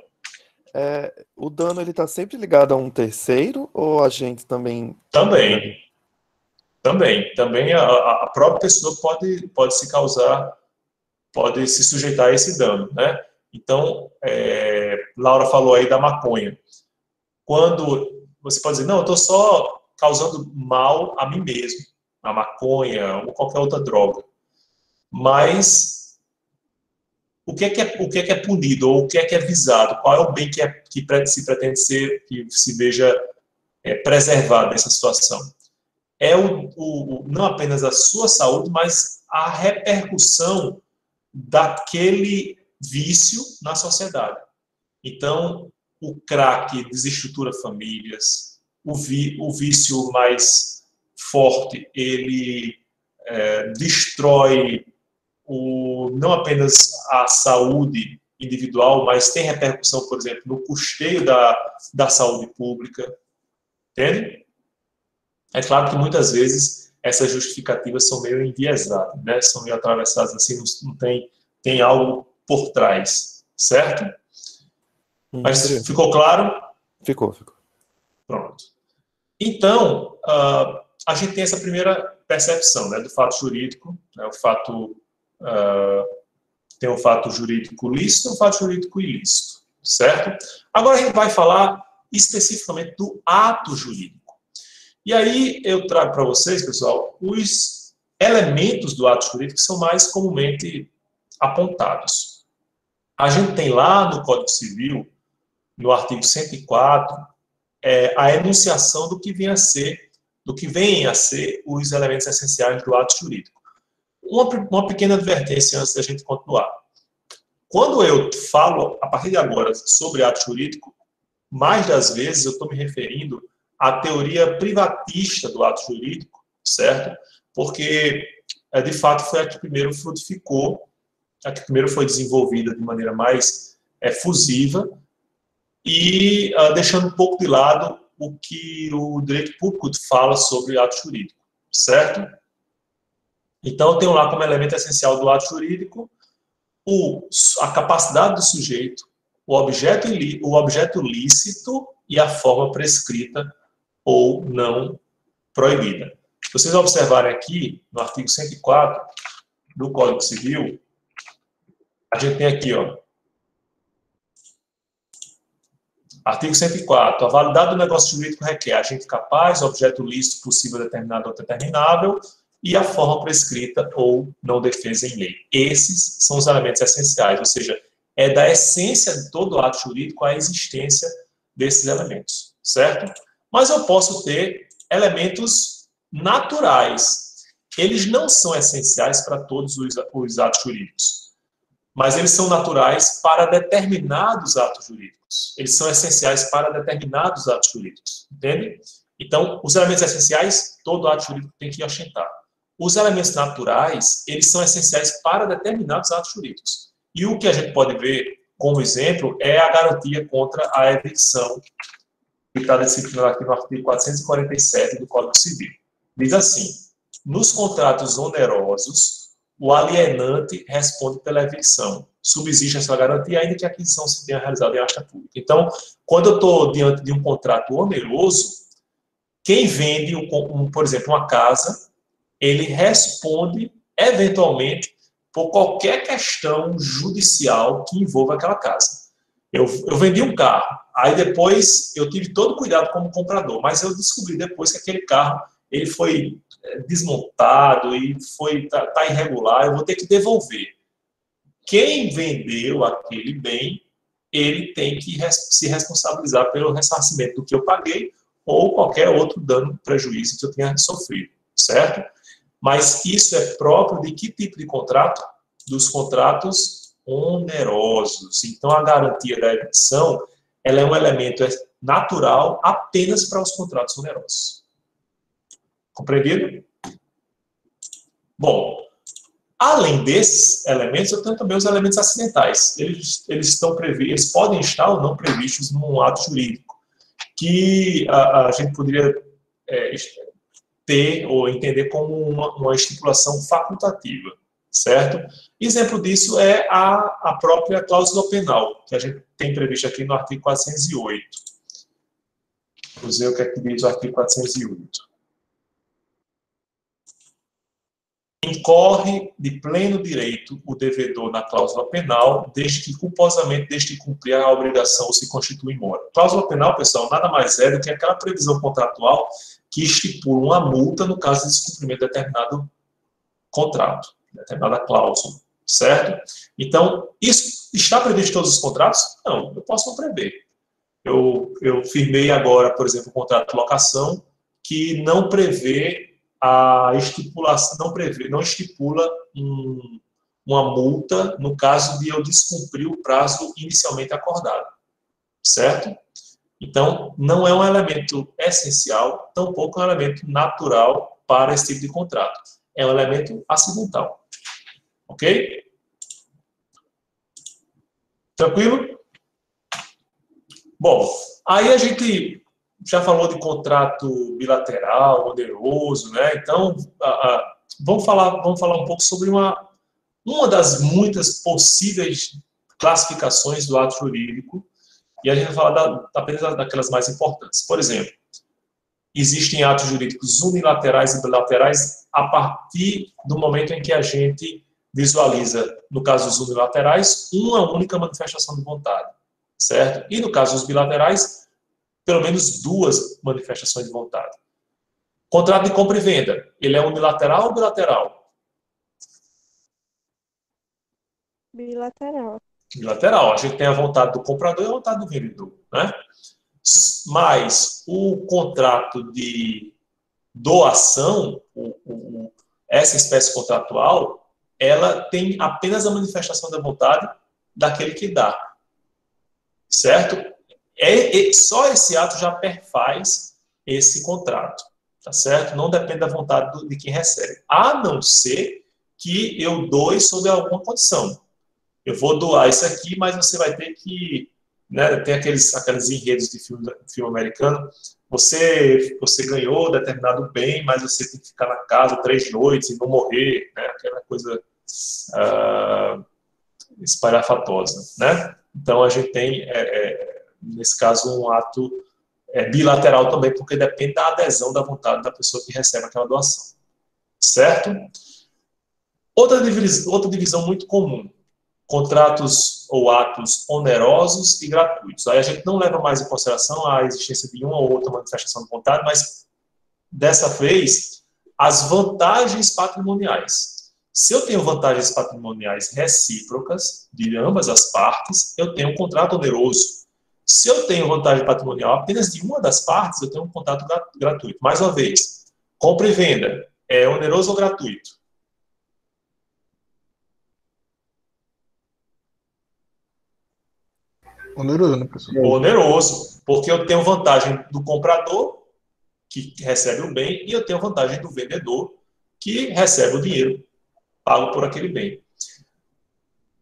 O dano, ele está sempre ligado a um terceiro ou a gente também... Também. Também a própria pessoa pode se causar, pode se sujeitar a esse dano, né? Então, Laura falou aí da maconha. Quando você pode dizer, não, eu estou só causando mal a mim mesmo, a maconha ou qualquer outra droga. Mas o que é punido ou o que é visado? Qual é o bem que se pretende ser, que se veja preservado nessa situação? É não apenas a sua saúde, mas a repercussão daquele vício na sociedade. Então, o crack desestrutura famílias, o vício mais forte, ele destrói não apenas a saúde individual, mas tem repercussão, por exemplo, no custeio da saúde pública. Entende? É claro que muitas vezes essas justificativas são meio enviesadas, né? São meio atravessadas assim, não tem algo por trás, certo? Mas ficou claro? Ficou. Pronto. Então, a gente tem essa primeira percepção, né, do fato jurídico, né, tem o fato jurídico lícito e o fato jurídico ilícito, certo? Agora a gente vai falar especificamente do ato jurídico. E aí eu trago para vocês, pessoal, os elementos do ato jurídico que são mais comumente apontados. A gente tem lá no Código Civil, no artigo 104, a enunciação do que vem a ser os elementos essenciais do ato jurídico. Uma pequena advertência antes da gente continuar. Quando eu falo, a partir de agora, sobre ato jurídico, mais das vezes eu estou me referindo à teoria privatista do ato jurídico, certo? Porque, de fato, foi a que primeiro frutificou, a que primeiro foi desenvolvida de maneira mais efusiva, e deixando um pouco de lado o que o direito público fala sobre ato jurídico, certo? Então, eu tenho lá como elemento essencial do ato jurídico a capacidade do sujeito, o objeto lícito e a forma prescrita ou não proibida. Se vocês observarem aqui, no artigo 104 do Código Civil, a gente tem aqui, ó, artigo 104. A validade do negócio jurídico requer agente capaz, objeto lícito, possível, determinado ou determinável, e a forma prescrita ou não defesa em lei. Esses são os elementos essenciais, ou seja, é da essência de todo ato jurídico a existência desses elementos, certo? Mas eu posso ter elementos naturais. Eles não são essenciais para todos os atos jurídicos, mas eles são naturais para determinados atos jurídicos. Eles são essenciais para determinados atos jurídicos, entende? Então, os elementos essenciais, todo ato jurídico tem que ostentar. Os elementos naturais, eles são essenciais para determinados atos jurídicos. E o que a gente pode ver como exemplo é a garantia contra a evicção, que está disciplinada aqui no artigo 447 do Código Civil. Diz assim: nos contratos onerosos, o alienante responde pela evicção. Subsiste essa garantia, ainda que a aquisição se tenha realizado em asta pública. Então, quando eu estou diante de um contrato oneroso, quem vende, por exemplo, uma casa, ele responde, eventualmente, por qualquer questão judicial que envolva aquela casa. Eu vendi um carro, aí depois eu tive todo o cuidado como comprador, mas eu descobri depois que aquele carro ele foi desmontado e tá irregular, eu vou ter que devolver. Quem vendeu aquele bem, ele tem que se responsabilizar pelo ressarcimento do que eu paguei ou qualquer outro dano, prejuízo que eu tenha sofrido, certo? Mas isso é próprio de que tipo de contrato? Dos contratos onerosos. Então, a garantia da evicção, ela é um elemento natural apenas para os contratos onerosos. Compreendido? Bom, além desses elementos, eu tenho também os elementos acidentais. Eles podem estar ou não previstos num ato jurídico, que a gente poderia ter ou entender como uma estipulação facultativa, certo? Exemplo disso é a própria cláusula penal, que a gente tem previsto aqui no artigo 408. Vou dizer o que é que diz o artigo 408. Incorre de pleno direito o devedor na cláusula penal, desde que culposamente deixe de cumprir a obrigação ou se constitui mora. Cláusula penal, pessoal, nada mais é do que aquela previsão contratual que estipula uma multa no caso de descumprimento de determinado contrato, determinada cláusula, certo? Então, isso está previsto em todos os contratos? Não, eu posso não prever. Eu firmei agora, por exemplo, um contrato de locação que não prevê a estipulação, não estipula uma multa no caso de eu descumprir o prazo inicialmente acordado, certo? Então, não é um elemento essencial, tampouco é um elemento natural para esse tipo de contrato. É um elemento acidental. Ok? Tranquilo? Bom, aí a gente já falou de contrato bilateral, oneroso, né? Então, vamos falar um pouco sobre uma das muitas possíveis classificações do ato jurídico, e a gente vai falar apenas daquelas mais importantes. Por exemplo, existem atos jurídicos unilaterais e bilaterais a partir do momento em que a gente visualiza, no caso dos unilaterais, uma única manifestação de vontade, certo? E no caso dos bilaterais, pelo menos duas manifestações de vontade. Contrato de compra e venda, ele é unilateral ou bilateral? Bilateral. Bilateral. A gente tem a vontade do comprador e a vontade do vendedor, né? Mas o contrato de doação, essa espécie contratual, ela tem apenas a manifestação da vontade daquele que dá, certo? Só esse ato já perfaz esse contrato, tá certo? Não depende da vontade de quem recebe, a não ser que eu doe sob alguma condição. Eu vou doar isso aqui, mas você vai ter que, né, tem aqueles enredos de filme americano, você ganhou determinado bem, mas você tem que ficar na casa 3 noites e não morrer, né, aquela coisa espalhafatosa, né? Então a gente tem, nesse caso, um ato bilateral também, porque depende da adesão da vontade da pessoa que recebe aquela doação, certo? Outra divisão muito comum, contratos ou atos onerosos e gratuitos. Aí a gente não leva mais em consideração a existência de uma ou outra manifestação de vontade, mas, dessa vez, as vantagens patrimoniais. Se eu tenho vantagens patrimoniais recíprocas de ambas as partes, eu tenho um contrato oneroso. Se eu tenho vantagem patrimonial apenas de uma das partes, eu tenho um contrato gratuito. Mais uma vez, compra e venda, é oneroso ou gratuito? Oneroso, né, professor? Oneroso, porque eu tenho vantagem do comprador, que recebe o bem, e eu tenho vantagem do vendedor, que recebe o dinheiro pago por aquele bem.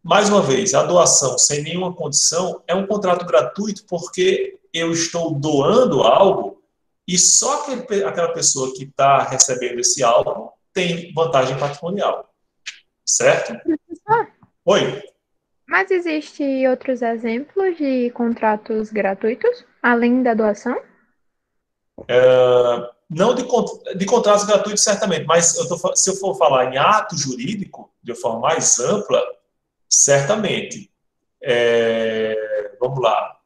Mais uma vez, a doação sem nenhuma condição é um contrato gratuito porque eu estou doando algo e só aquela pessoa que está recebendo esse algo tem vantagem patrimonial. Certo? Professor, Oi? mas existem outros exemplos de contratos gratuitos, além da doação? Não de contratos gratuitos, certamente, mas se eu for falar em ato jurídico, de forma mais ampla, certamente. Vamos lá.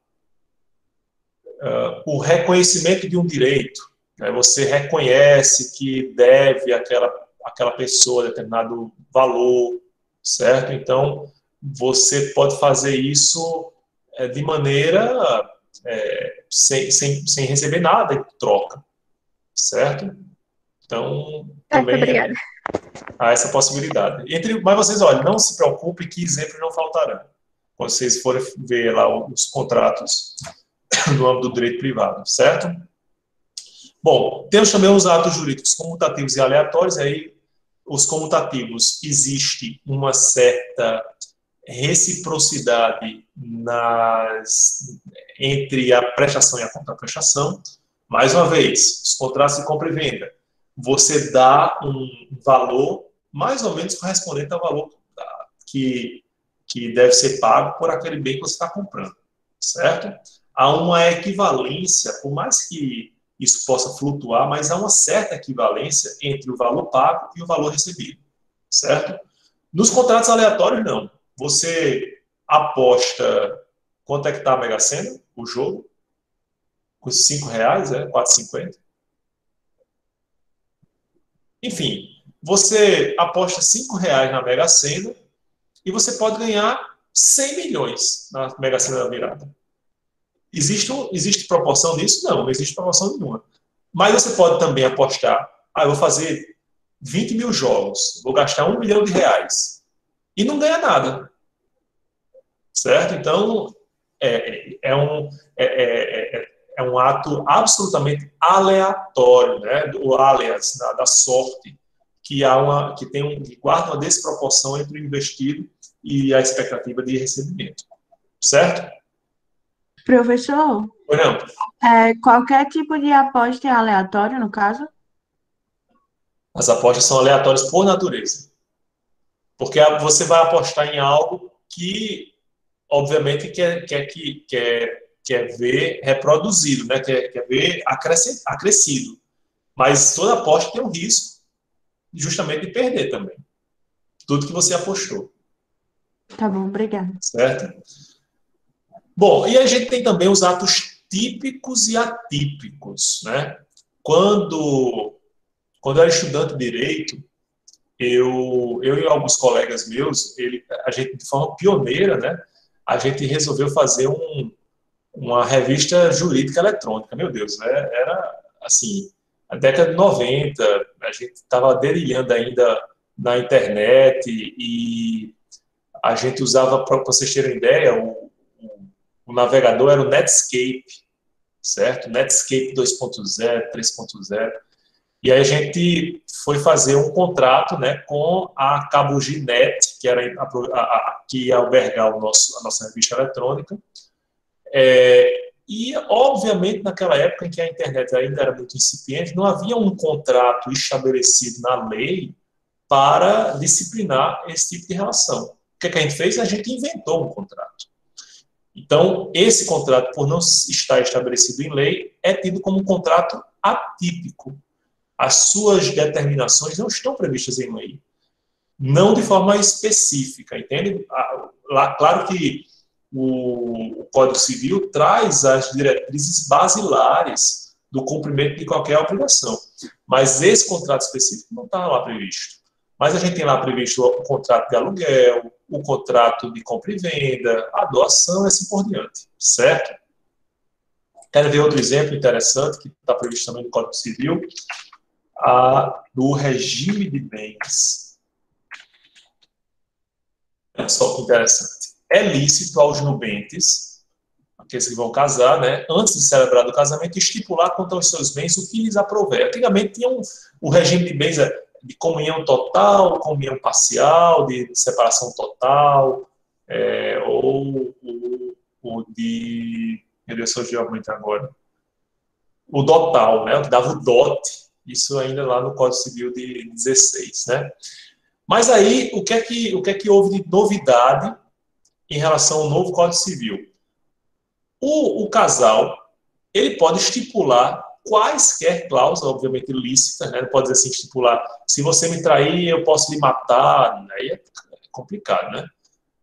O reconhecimento de um direito, Você reconhece que deve aquela pessoa determinado valor, certo? Então, você pode fazer isso de maneira sem receber nada em troca, certo? Então, também obrigada. há essa possibilidade. Mas vocês, olha, não se preocupem que exemplos não faltarão. Quando vocês forem ver lá os contratos no âmbito do direito privado, certo? Bom, temos também os atos jurídicos comutativos e aleatórios. Aí, os comutativos, existe uma certa reciprocidade entre a prestação e a contraprestação. Mais uma vez, os contratos de compra e venda, você dá um valor mais ou menos correspondente ao valor que deve ser pago por aquele bem que você está comprando, certo? Há uma equivalência, por mais que isso possa flutuar, mas há uma certa equivalência entre o valor pago e o valor recebido, certo? Nos contratos aleatórios, não. Você aposta quanto é que está a Mega Sena, o jogo, com R$5, R$4,50. Enfim, você aposta R$5 na Mega Sena e você pode ganhar 100 milhões na Mega Sena da virada. Existe proporção nisso? Não existe proporção nenhuma. Mas você pode também apostar, eu vou fazer 20 mil jogos, vou gastar R$1 milhão e não ganha nada. Certo? Então, é um ato absolutamente aleatório, né? O alias, da sorte, que guarda uma desproporção entre o investido e a expectativa de recebimento. Certo? Professor, Ou não? Qualquer tipo de aposta é aleatório, no caso? As apostas são aleatórias por natureza. Porque você vai apostar em algo que, obviamente, quer ver reproduzido, né? quer ver acrescido. Mas toda aposta tem um risco, justamente, de perder também. Tudo que você apostou. Tá bom, obrigada. Certo? Bom, e a gente tem também os atos típicos e atípicos, né? Quando eu era estudante de Direito, eu e alguns colegas meus, a gente, de forma pioneira, né? A gente resolveu fazer uma revista jurídica eletrônica. Meu Deus, né? Era, assim, a década de 90, a gente estava delirando ainda na internet e a gente usava, para vocês terem ideia, o navegador era o Netscape, certo? Netscape 2.0, 3.0. E aí a gente foi fazer um contrato, né, com a Cabugi.net, que ia albergar a nossa revista eletrônica. E, obviamente, naquela época em que a internet ainda era muito incipiente, não havia um contrato estabelecido na lei para disciplinar esse tipo de relação. O que a gente fez? A gente inventou um contrato. Então, esse contrato, por não estar estabelecido em lei, é tido como um contrato atípico. As suas determinações não estão previstas em lei. Não de forma específica, entende? Claro que o Código Civil traz as diretrizes basilares do cumprimento de qualquer obrigação. Mas esse contrato específico não está lá previsto. Mas a gente tem lá previsto o contrato de aluguel, o contrato de compra e venda, a doação e assim por diante. Certo? Quero ver outro exemplo interessante, que está previsto também no Código Civil, do regime de bens. Olha só que interessante. É lícito aos nubentes, aqueles que vão casar, né, antes de celebrar o casamento, estipular quanto aos seus bens o que lhes aprouver. Antigamente tinha o regime de bens de comunhão total, comunhão parcial, de separação total, ou de... Meu Deus, surgiu muito agora. O dotal, né, o que dava o dote. Isso ainda lá no Código Civil de 16, né? Mas aí, o que é que houve de novidade em relação ao novo Código Civil? O casal, ele pode estipular quaisquer cláusulas, obviamente lícitas, né? Ele pode dizer assim, estipular, se você me trair, eu posso lhe matar. Aí é complicado, né?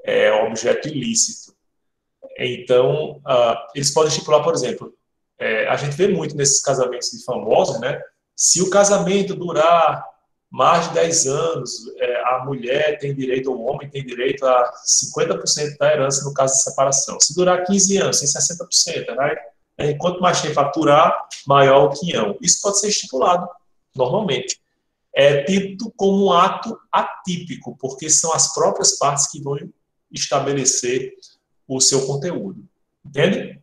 É objeto ilícito. Então, eles podem estipular, por exemplo, a gente vê muito nesses casamentos de famosos, né? Se o casamento durar mais de 10 anos, a mulher tem direito, ou o homem tem direito a 50% da herança no caso de separação. Se durar 15 anos, tem 60%, né? Quanto mais tempo aturar, maior o quinhão. Isso pode ser estipulado, normalmente. É tido como um ato atípico, porque são as próprias partes que vão estabelecer o seu conteúdo. Entende?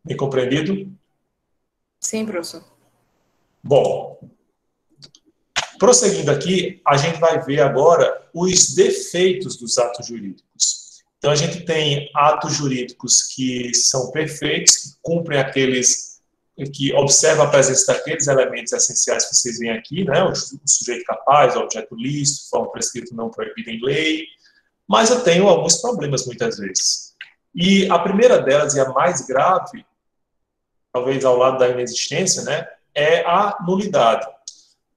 Bem compreendido? Sim, professor. Bom, prosseguindo aqui, a gente vai ver agora os defeitos dos atos jurídicos. Então, a gente tem atos jurídicos que são perfeitos, que cumprem aqueles, que observam a presença daqueles elementos essenciais que vocês veem aqui, né? O sujeito capaz, o objeto lícito, forma prescrito não proibida em lei, mas eu tenho alguns problemas muitas vezes. E a primeira delas, e a mais grave, talvez ao lado da inexistência, né, é a nulidade.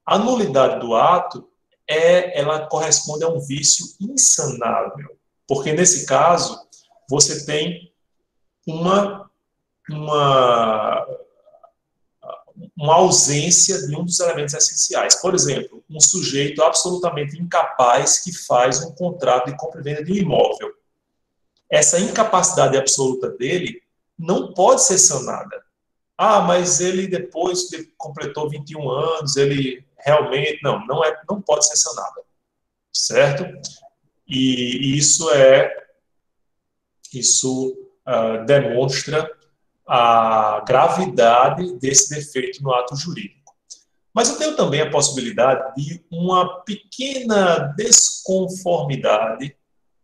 A nulidade do ato, ela corresponde a um vício insanável, porque nesse caso, você tem uma ausência de um dos elementos essenciais. Por exemplo, um sujeito absolutamente incapaz que faz um contrato de compra e venda de um imóvel. Essa incapacidade absoluta dele não pode ser sanada. Ah, mas ele depois que completou 21 anos, ele realmente... Não pode ser sanada. Certo? E isso demonstra a gravidade desse defeito no ato jurídico. Mas eu tenho também a possibilidade de uma pequena desconformidade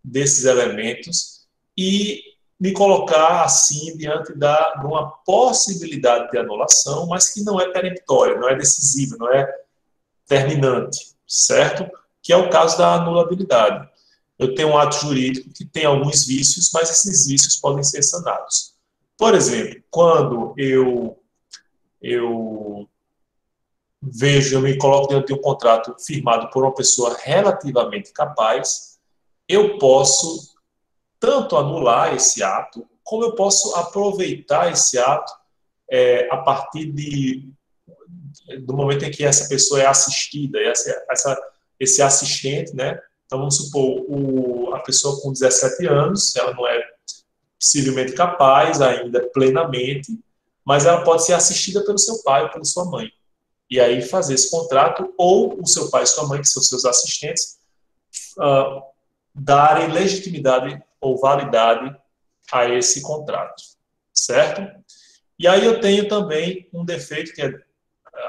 desses elementos e me colocar assim diante de uma possibilidade de anulação, mas que não é peremptória, não é decisiva, não é terminante, certo? Que é o caso da anulabilidade. Eu tenho um ato jurídico que tem alguns vícios, mas esses vícios podem ser sanados. Por exemplo, quando eu me coloco diante de um contrato firmado por uma pessoa relativamente capaz, eu posso tanto anular esse ato, como eu posso aproveitar esse ato a partir do momento em que essa pessoa é assistida, esse assistente, né? Então, vamos supor, a pessoa com 17 anos, ela não é possivelmente capaz ainda plenamente, mas ela pode ser assistida pelo seu pai ou pela sua mãe. E aí fazer esse contrato, ou o seu pai e sua mãe, que são seus assistentes, darem legitimidade ou validade a esse contrato, certo? E aí eu tenho também um defeito que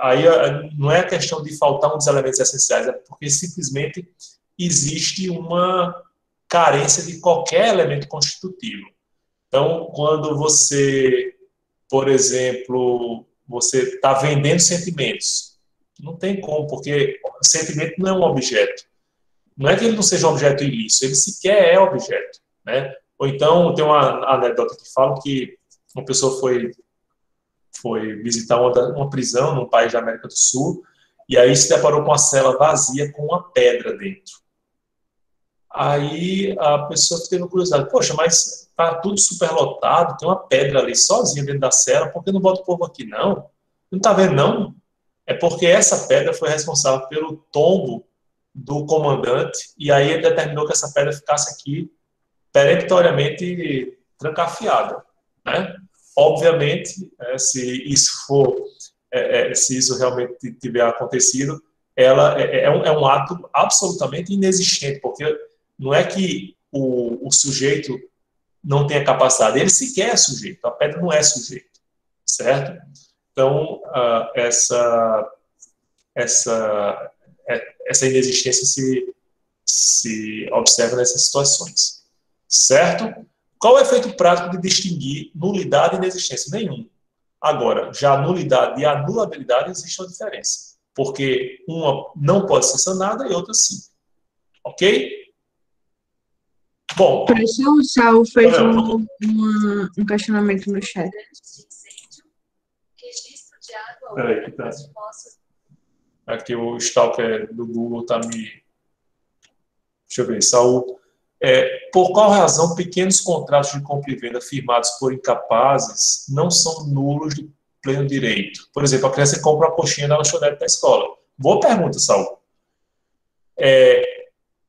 aí não é a questão de faltar um dos elementos essenciais, é porque simplesmente existe uma carência de qualquer elemento constitutivo. Então, quando você, por exemplo, você está vendendo sentimentos, não tem como, porque sentimento não é um objeto. Não é que ele não seja um objeto ilícito, ele sequer é objeto, né? Ou então, tem uma anedota que fala que uma pessoa foi visitar uma prisão num país da América do Sul, e aí se deparou com uma cela vazia com uma pedra dentro. Aí a pessoa teve curiosidade, poxa, mas tá tudo superlotado, tem uma pedra ali sozinha dentro da cela, por que não bota o povo aqui, não? Não tá vendo, não? É porque essa pedra foi responsável pelo tombo do comandante, e aí ele determinou que essa pedra ficasse aqui peremptoriamente trancafiada, né? Obviamente, se isso realmente tiver acontecido, ela é um ato absolutamente inexistente, porque não é que o sujeito não tenha capacidade, ele sequer é sujeito, a pedra não é sujeito, certo? Então, essa inexistência se observa nessas situações, certo? Qual é o efeito prático de distinguir nulidade e inexistência? Nenhum. Agora, já a nulidade e a anulabilidade existe uma diferença, porque uma não pode ser sanada e outra sim. Ok? Bom. Professor, o Saul fez um questionamento no chat. Peraí, que tá. Aqui o stalker do Google está me... Deixa eu ver, Saul. Por qual razão pequenos contratos de compra e venda firmados por incapazes não são nulos de pleno direito? Por exemplo, a criança compra uma coxinha na lanchonete da escola. Boa pergunta, Saul.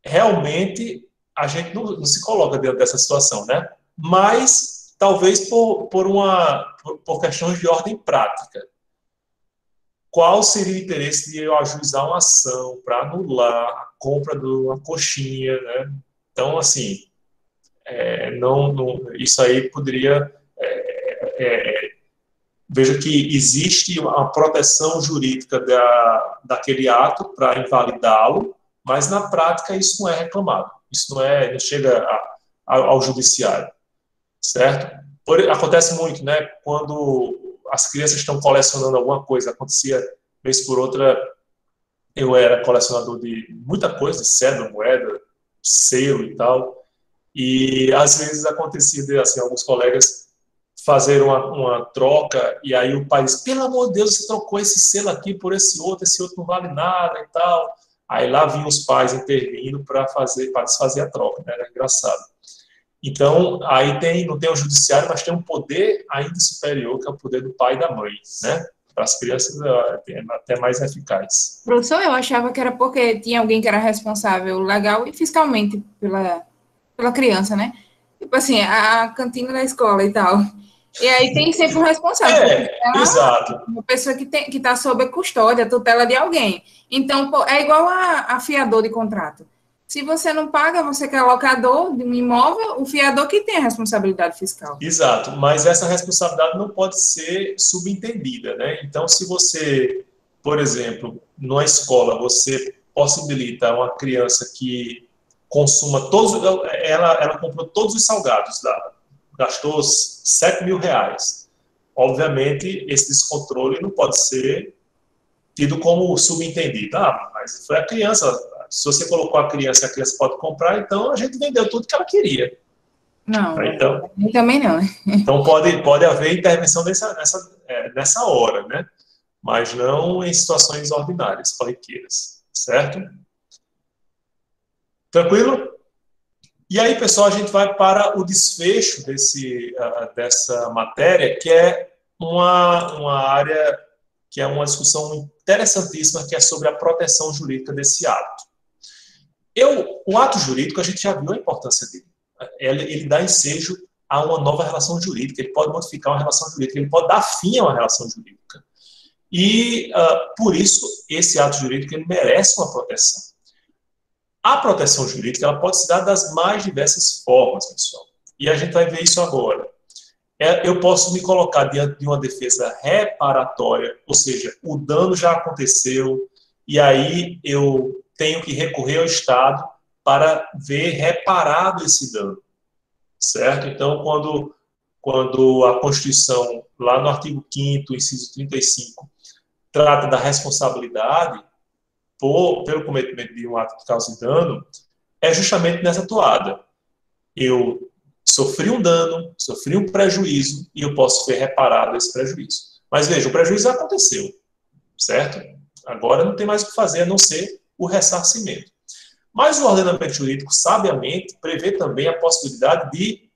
Realmente, a gente não se coloca dentro dessa situação, né? Mas, talvez por questões de ordem prática. Qual seria o interesse de eu ajuizar uma ação para anular a compra de uma coxinha, né? Então, assim, isso aí poderia... veja que existe uma proteção jurídica daquele ato para invalidá-lo, mas na prática isso não é reclamado, isso não chega ao judiciário, certo? Acontece muito, né? Quando as crianças estão colecionando alguma coisa, acontecia vez por outra, eu era colecionador de muita coisa, cédula, moeda, selo e tal, e às vezes acontecia de, assim, alguns colegas fazer uma troca, e aí o pai diz, pelo amor de Deus, você trocou esse selo aqui por esse outro não vale nada e tal. Aí lá vinham os pais intervindo para desfazer a troca, né? Era engraçado. Então, aí não tem o judiciário, mas tem um poder ainda superior, que é o poder do pai e da mãe, né? Para as crianças é até mais eficaz. Professor, eu achava que era porque tinha alguém que era responsável legal e fiscalmente pela criança, né? Tipo assim, a cantina da escola e tal. E aí tem sempre um responsável. Exato. Uma pessoa que está sob custódia, tutela de alguém. Então, é igual a fiador de contrato. Se você não paga, você que é locador de um imóvel, o fiador que tem a responsabilidade fiscal. Exato, mas essa responsabilidade não pode ser subentendida, né? Então, se você, por exemplo, numa escola, você possibilita uma criança que consuma ela comprou todos os salgados, gastou R$7.000. Obviamente, esse descontrole não pode ser tido como subentendido. Mas foi a criança. Se você colocou a criança e a criança pode comprar, então a gente vendeu tudo que ela queria. Não, então, também não. Então pode haver intervenção nessa hora, né? Mas não em situações ordinárias, corriqueiras, certo? Tranquilo? E aí, pessoal, a gente vai para o desfecho dessa matéria, que é uma área que é uma discussão interessantíssima, que é sobre a proteção jurídica desse ato. O ato jurídico, a gente já viu a importância dele. Ele dá ensejo a uma nova relação jurídica, ele pode modificar uma relação jurídica, ele pode dar fim a uma relação jurídica. E, por isso, esse ato jurídico ele merece uma proteção. A proteção jurídica ela pode se dar das mais diversas formas, pessoal. E a gente vai ver isso agora. Eu posso me colocar diante de uma defesa reparatória, ou seja, o dano já aconteceu, e aí eu tenho que recorrer ao Estado para ver reparado esse dano, certo? Então, quando a Constituição, lá no artigo 5º, inciso 35, trata da responsabilidade pelo cometimento de um ato que cause dano, é justamente nessa toada. Eu sofri um dano, sofri um prejuízo, e eu posso ver reparado esse prejuízo. Mas veja, o prejuízo aconteceu, certo? Agora não tem mais o que fazer a não ser o ressarcimento. Mas o ordenamento jurídico, sabiamente, prevê também a possibilidade de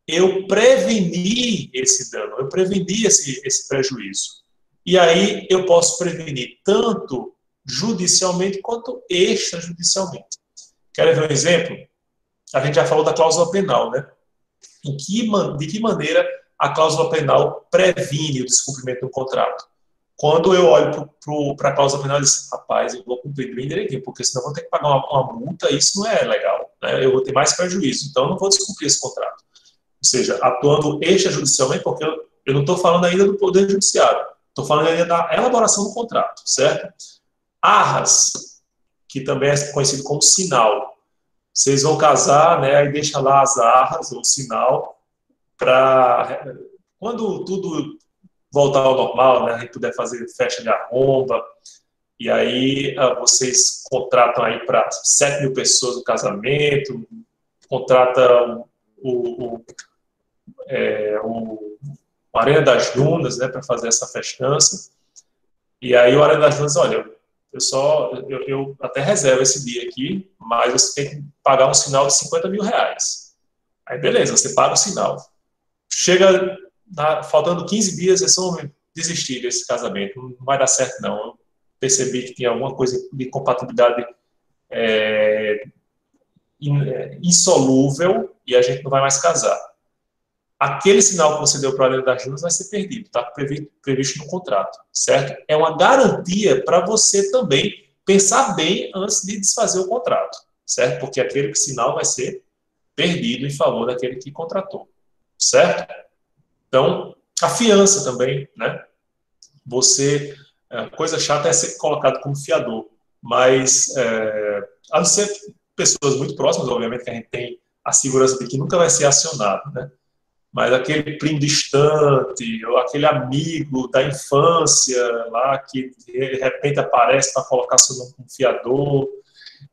eu prevenir esse dano, eu prevenir esse prejuízo. E aí eu posso prevenir tanto judicialmente quanto extrajudicialmente. Querem ver um exemplo? A gente já falou da cláusula penal, né? De que maneira a cláusula penal previne o descumprimento do contrato? Quando eu olho para a cláusula penal e digo, rapaz, eu vou cumprir bem direitinho, porque senão eu vou ter que pagar uma multa, e isso não é legal, né? Eu vou ter mais prejuízo, então eu não vou descumprir esse contrato. Ou seja, atuando extrajudicialmente, porque eu não estou falando ainda do poder judiciário, estou falando ainda da elaboração do contrato, certo? Arras, que também é conhecido como sinal. Vocês vão casar, né? Aí deixa lá as arras, ou sinal, para quando tudo voltar ao normal, né? A gente puder fazer festa de arromba, e aí vocês contratam aí para 7.000 pessoas o casamento, contrata o Arena das Dunas, né? Para fazer essa festança. E aí o Arena das Dunas, olha, eu até reservo esse dia aqui, mas você tem que pagar um sinal de 50 mil reais. Aí, beleza, você paga o sinal. Chega, faltando 15 dias, eles vão desistir desse casamento. Não vai dar certo, não. Eu percebi que tinha alguma coisa de compatibilidade insolúvel e a gente não vai mais casar. Aquele sinal que você deu para a Lei das Juras vai ser perdido, está previsto no contrato, certo? É uma garantia para você também pensar bem antes de desfazer o contrato, certo? Porque aquele sinal vai ser perdido em favor daquele que contratou, certo? Então, a fiança também, né? Coisa chata é ser colocado como fiador, mas a não ser pessoas muito próximas, obviamente, que a gente tem a segurança de que nunca vai ser acionado, né? Mas aquele primo distante, ou aquele amigo da infância lá, que de repente aparece para colocar seu nome como fiador,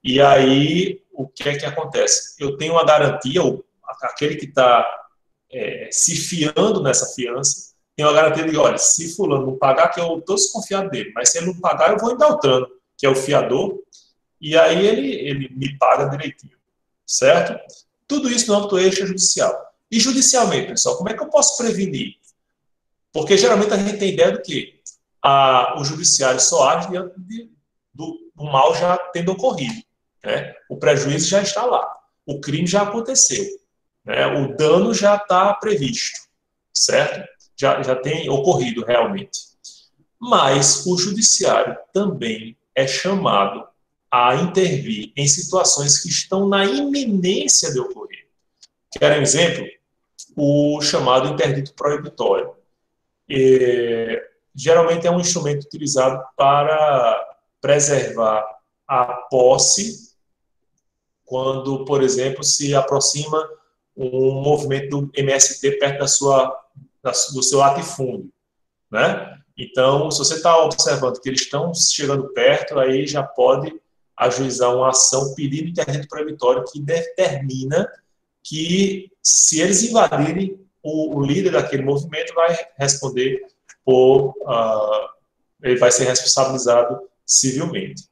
e aí o que é que acontece? Eu tenho uma garantia, aquele que está se fiando nessa fiança, tem uma garantia de, olha, se fulano não pagar, que eu estou desconfiado dele, mas se ele não pagar, eu vou em Beltrano, que é o fiador, e aí ele me paga direitinho, certo? Tudo isso no âmbito extrajudicial. E judicialmente, pessoal, como é que eu posso prevenir? Porque geralmente a gente tem ideia do que o judiciário só age diante do mal já tendo ocorrido, né? O prejuízo já está lá, o crime já aconteceu, né? O dano já está previsto, certo? Já tem ocorrido realmente. Mas o judiciário também é chamado a intervir em situações que estão na iminência de ocorrer. Querem um exemplo? O chamado interdito proibitório. Geralmente é um instrumento utilizado para preservar a posse quando, por exemplo, se aproxima um movimento do MST perto do seu latifúndio, né? Então, se você está observando que eles estão chegando perto, aí já pode ajuizar uma ação pedindo interdito proibitório que determina que, se eles invadirem, o líder daquele movimento vai responder ele vai ser responsabilizado civilmente,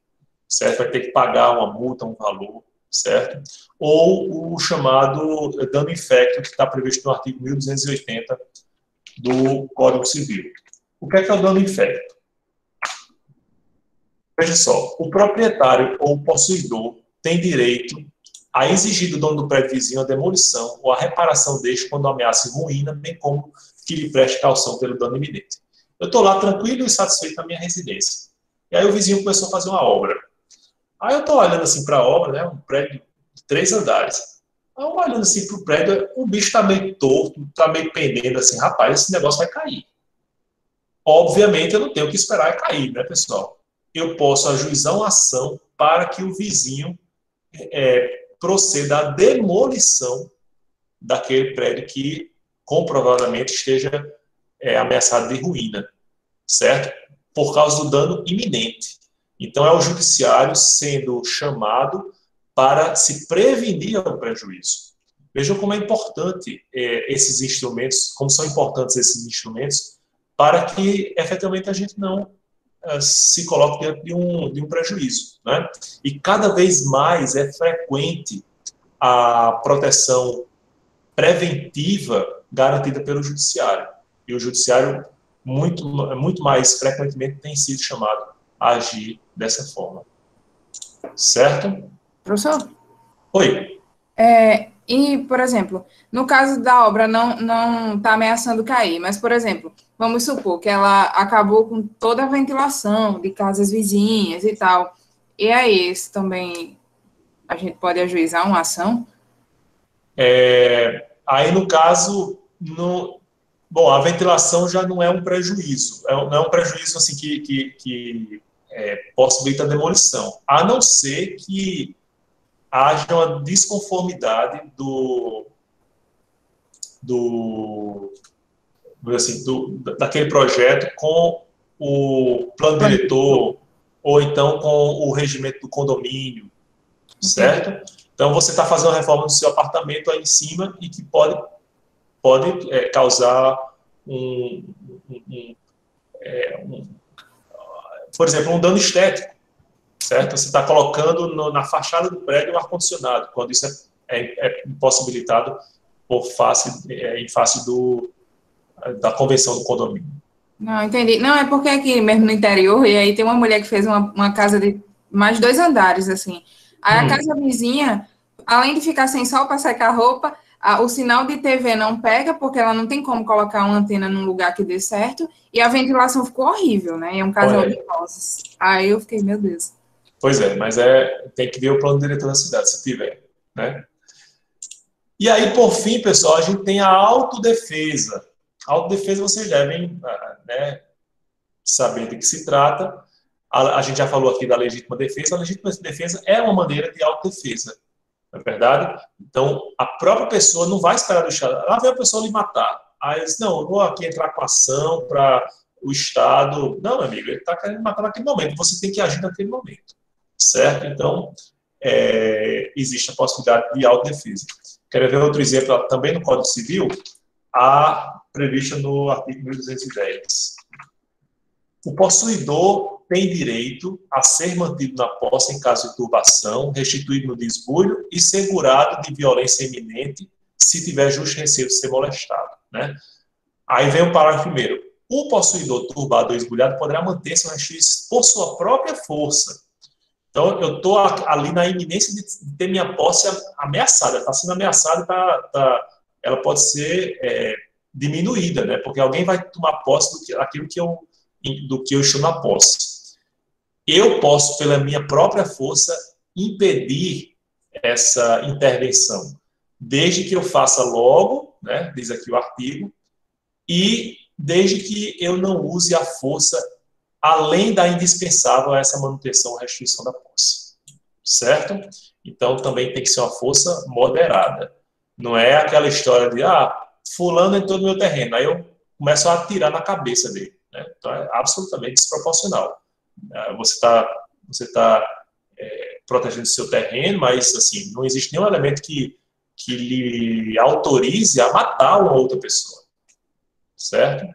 certo? Vai ter que pagar uma multa, um valor, certo? Ou o chamado dano infecto, que está previsto no artigo 1280 do Código Civil. O que é o dano infecto? Veja só, o proprietário ou o possuidor tem direito a exigir do dono do prédio vizinho a demolição ou a reparação deste quando ameaça ruína, bem como que lhe preste caução pelo dano iminente. Eu estou lá tranquilo e satisfeito na minha residência. E aí o vizinho começou a fazer uma obra. Aí eu estou olhando assim para a obra, né, um prédio de 3 andares. Aí eu olhando assim para o prédio, o bicho está meio torto, está meio pendendo assim, rapaz, esse negócio vai cair. Obviamente eu não tenho que esperar cair, né, pessoal? Eu posso ajuizar uma ação para que o vizinho proceda à demolição daquele prédio que comprovadamente esteja ameaçado de ruína, certo? Por causa do dano iminente. Então, é o judiciário sendo chamado para se prevenir ao prejuízo. Vejam como é importante esses instrumentos, como são importantes esses instrumentos, para que, efetivamente, a gente não se coloque diante de um prejuízo, né? E cada vez mais é frequente a proteção preventiva garantida pelo judiciário. E o judiciário, muito mais frequentemente, tem sido chamado a agir dessa forma. Certo? Professor? Oi. E, por exemplo, no caso da obra não está ameaçando cair, mas, por exemplo, vamos supor que ela acabou com toda a ventilação de casas vizinhas e tal. E aí, isso também a gente pode ajuizar uma ação? Aí, no caso, bom, a ventilação já não é um prejuízo. Não é um prejuízo assim, que possibilita a demolição, a não ser que haja uma desconformidade daquele projeto com o plano diretor ou então com o regimento do condomínio, certo? Então, você está fazendo uma reforma no seu apartamento aí em cima e que pode causar por exemplo, um dano estético, certo? Você está colocando na fachada do prédio o ar-condicionado, quando isso é impossibilitado em face da convenção do condomínio. Não, entendi. Não, é porque aqui mesmo no interior, e aí tem uma mulher que fez uma casa de mais 2 andares, assim. Aí a casa vizinha, além de ficar sem sol para secar a roupa, o sinal de TV não pega, porque ela não tem como colocar uma antena num lugar que dê certo, e a ventilação ficou horrível, né? É um casal de idosos. Aí eu fiquei, meu Deus. Pois é, mas tem que ver o plano diretor da cidade, se tiver, né? E aí, por fim, pessoal, a gente tem a autodefesa. A autodefesa, vocês devem, né, saber de que se trata. A gente já falou aqui da legítima defesa. A legítima defesa é uma maneira de autodefesa, não é verdade? Então, a própria pessoa não vai esperar do Estado. Lá vem a pessoa lhe matar. Aí diz, não, eu vou aqui entrar com ação para o Estado. Não, meu amigo, ele está querendo matar naquele momento. Você tem que agir naquele momento, certo? Então, existe a possibilidade de autodefesa. Quero ver outro exemplo também no Código Civil, prevista no artigo 1210. O possuidor tem direito a ser mantido na posse em caso de turbação, restituído no desbulho e segurado de violência iminente se tiver justo receio de ser molestado, né? Aí vem o parágrafo primeiro. O possuidor turbado ou esbulhado poderá manter-se por sua própria força. Então, eu estou ali na iminência de ter minha posse ameaçada. Está sendo ameaçada, ela pode ser diminuída, né? Porque alguém vai tomar posse do que eu estou na posse. Eu posso, pela minha própria força, impedir essa intervenção, desde que eu faça logo, né? Diz aqui o artigo, e desde que eu não use a força além da indispensável a essa manutenção ou restituição da posse. Certo? Então, também tem que ser uma força moderada. Não é aquela história de, fulano entrou no meu terreno, aí eu começo a atirar na cabeça dele. Né? Então, é absolutamente desproporcional. Você tá protegendo o seu terreno, mas, assim, não existe nenhum elemento que lhe autorize a matar uma outra pessoa. Certo?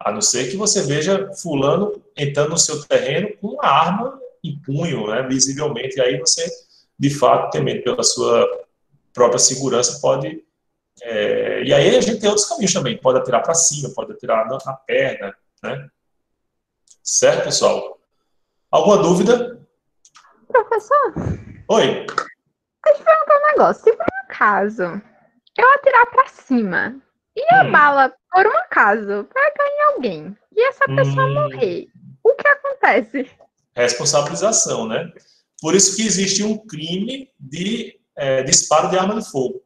A não ser que você veja fulano entrando no seu terreno com uma arma em punho, né, visivelmente, e aí você, de fato, temendo pela sua própria segurança, pode... e aí a gente tem outros caminhos também, pode atirar para cima, pode atirar na perna, né? Certo, pessoal? Alguma dúvida? Professor, Oi. deixa eu te perguntar um negócio. Se por um acaso eu atirar para cima e a bala por um acaso pegar em alguém e essa pessoa morrer, o que acontece? Responsabilização, né? Por isso que existe um crime de disparo de arma de fogo.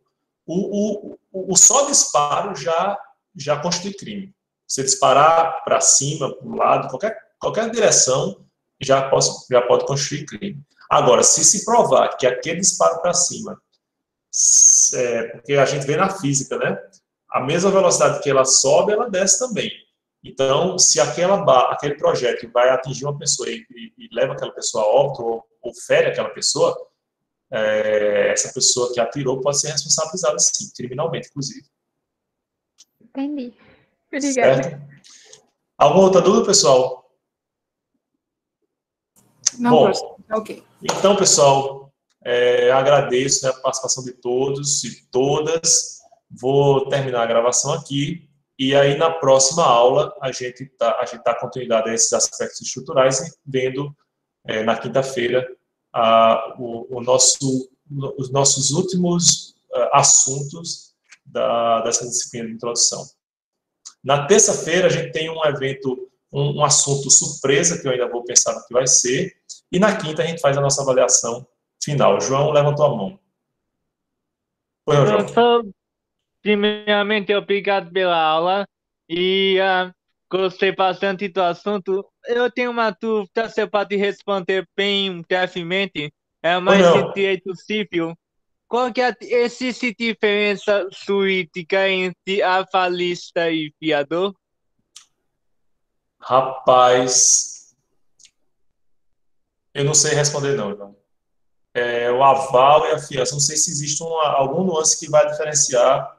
O só disparo já constitui crime. Você disparar para cima, para o lado, qualquer direção, já pode constituir crime. Agora, se provar que aquele disparo para cima, porque a gente vê na física, né? A mesma velocidade que ela sobe, ela desce também. Então, se aquele projétil vai atingir uma pessoa e leva aquela pessoa a óbito ou fere aquela pessoa, essa pessoa que atirou pode ser responsabilizada, sim, criminalmente, inclusive. Entendi. Obrigada. Certo? Alguma outra dúvida, pessoal? Não, bom, ok. Então, pessoal, agradeço, né, a participação de todos e todas. Vou terminar a gravação aqui. E aí, na próxima aula, a gente dá continuidade a esses aspectos estruturais e vendo, na quinta-feira, os nossos últimos assuntos dessa disciplina de introdução. Na terça-feira, a gente tem um evento, um assunto surpresa, que eu ainda vou pensar no que vai ser, e na quinta a gente faz a nossa avaliação final. João, levantou a mão. Oi, João. Primeiramente, obrigado pela aula e gostei bastante do assunto. Eu tenho uma dúvida, você pode responder bem brevemente. É mais de direito civil. Qual que existe diferença jurídica entre avalista e fiador? Rapaz, eu não sei responder não, João. O aval e a fiança, não sei se existe algum nuance que vai diferenciar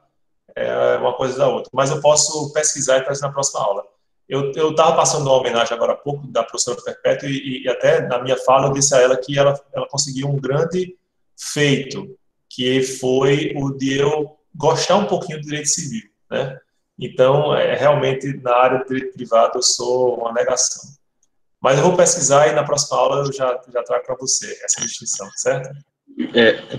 uma coisa da outra, mas eu posso pesquisar e trazer na próxima aula. Eu estava passando uma homenagem agora há pouco da professora Perpétua e até na minha fala eu disse a ela que ela conseguiu um grande feito, que foi o de eu gostar um pouquinho do direito civil, né? Então, realmente, na área do direito privado, eu sou uma negação. Mas eu vou pesquisar e na próxima aula eu já trago para você essa distinção, certo?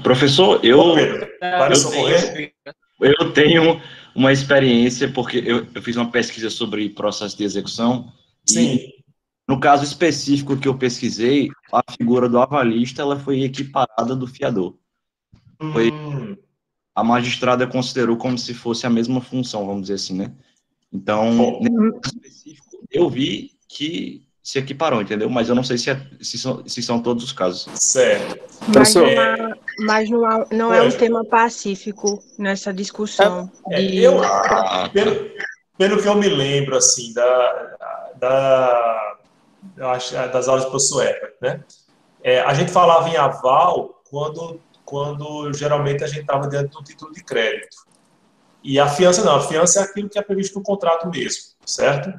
Professor, Ô, Pedro, vai me socorrer? eu tenho uma experiência, porque eu fiz uma pesquisa sobre processo de execução. Sim. E, no caso específico que eu pesquisei, a figura do avalista ela foi equiparada do fiador. A magistrada considerou como se fosse a mesma função, vamos dizer assim, né? Então, nesse caso específico, eu vi que se equiparou, entendeu? Mas eu não sei se são todos os casos. Certo. Mas não é um tema pacífico nessa discussão. Pelo que eu me lembro, assim, das aulas de professor Herbert, né? A gente falava em aval quando geralmente a gente estava dentro do título de crédito. E a fiança não, a fiança é aquilo que é previsto no contrato mesmo, certo?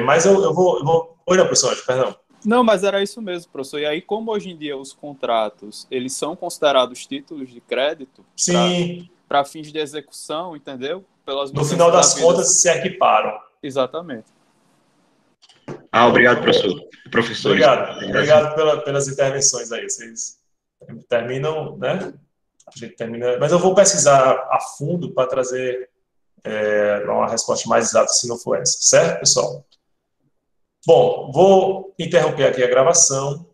Mas eu vou... Oi, não, professor, perdão. Não, mas era isso mesmo, professor. E aí, como hoje em dia os contratos, eles são considerados títulos de crédito para fins de execução, entendeu? No final das contas, se equiparam. Exatamente. Obrigado, professor. Obrigado pelas intervenções aí. Vocês terminam, né? A gente termina. Mas eu vou pesquisar a fundo para trazer uma resposta mais exata, se não for essa. Certo, pessoal? Bom, vou interromper aqui a gravação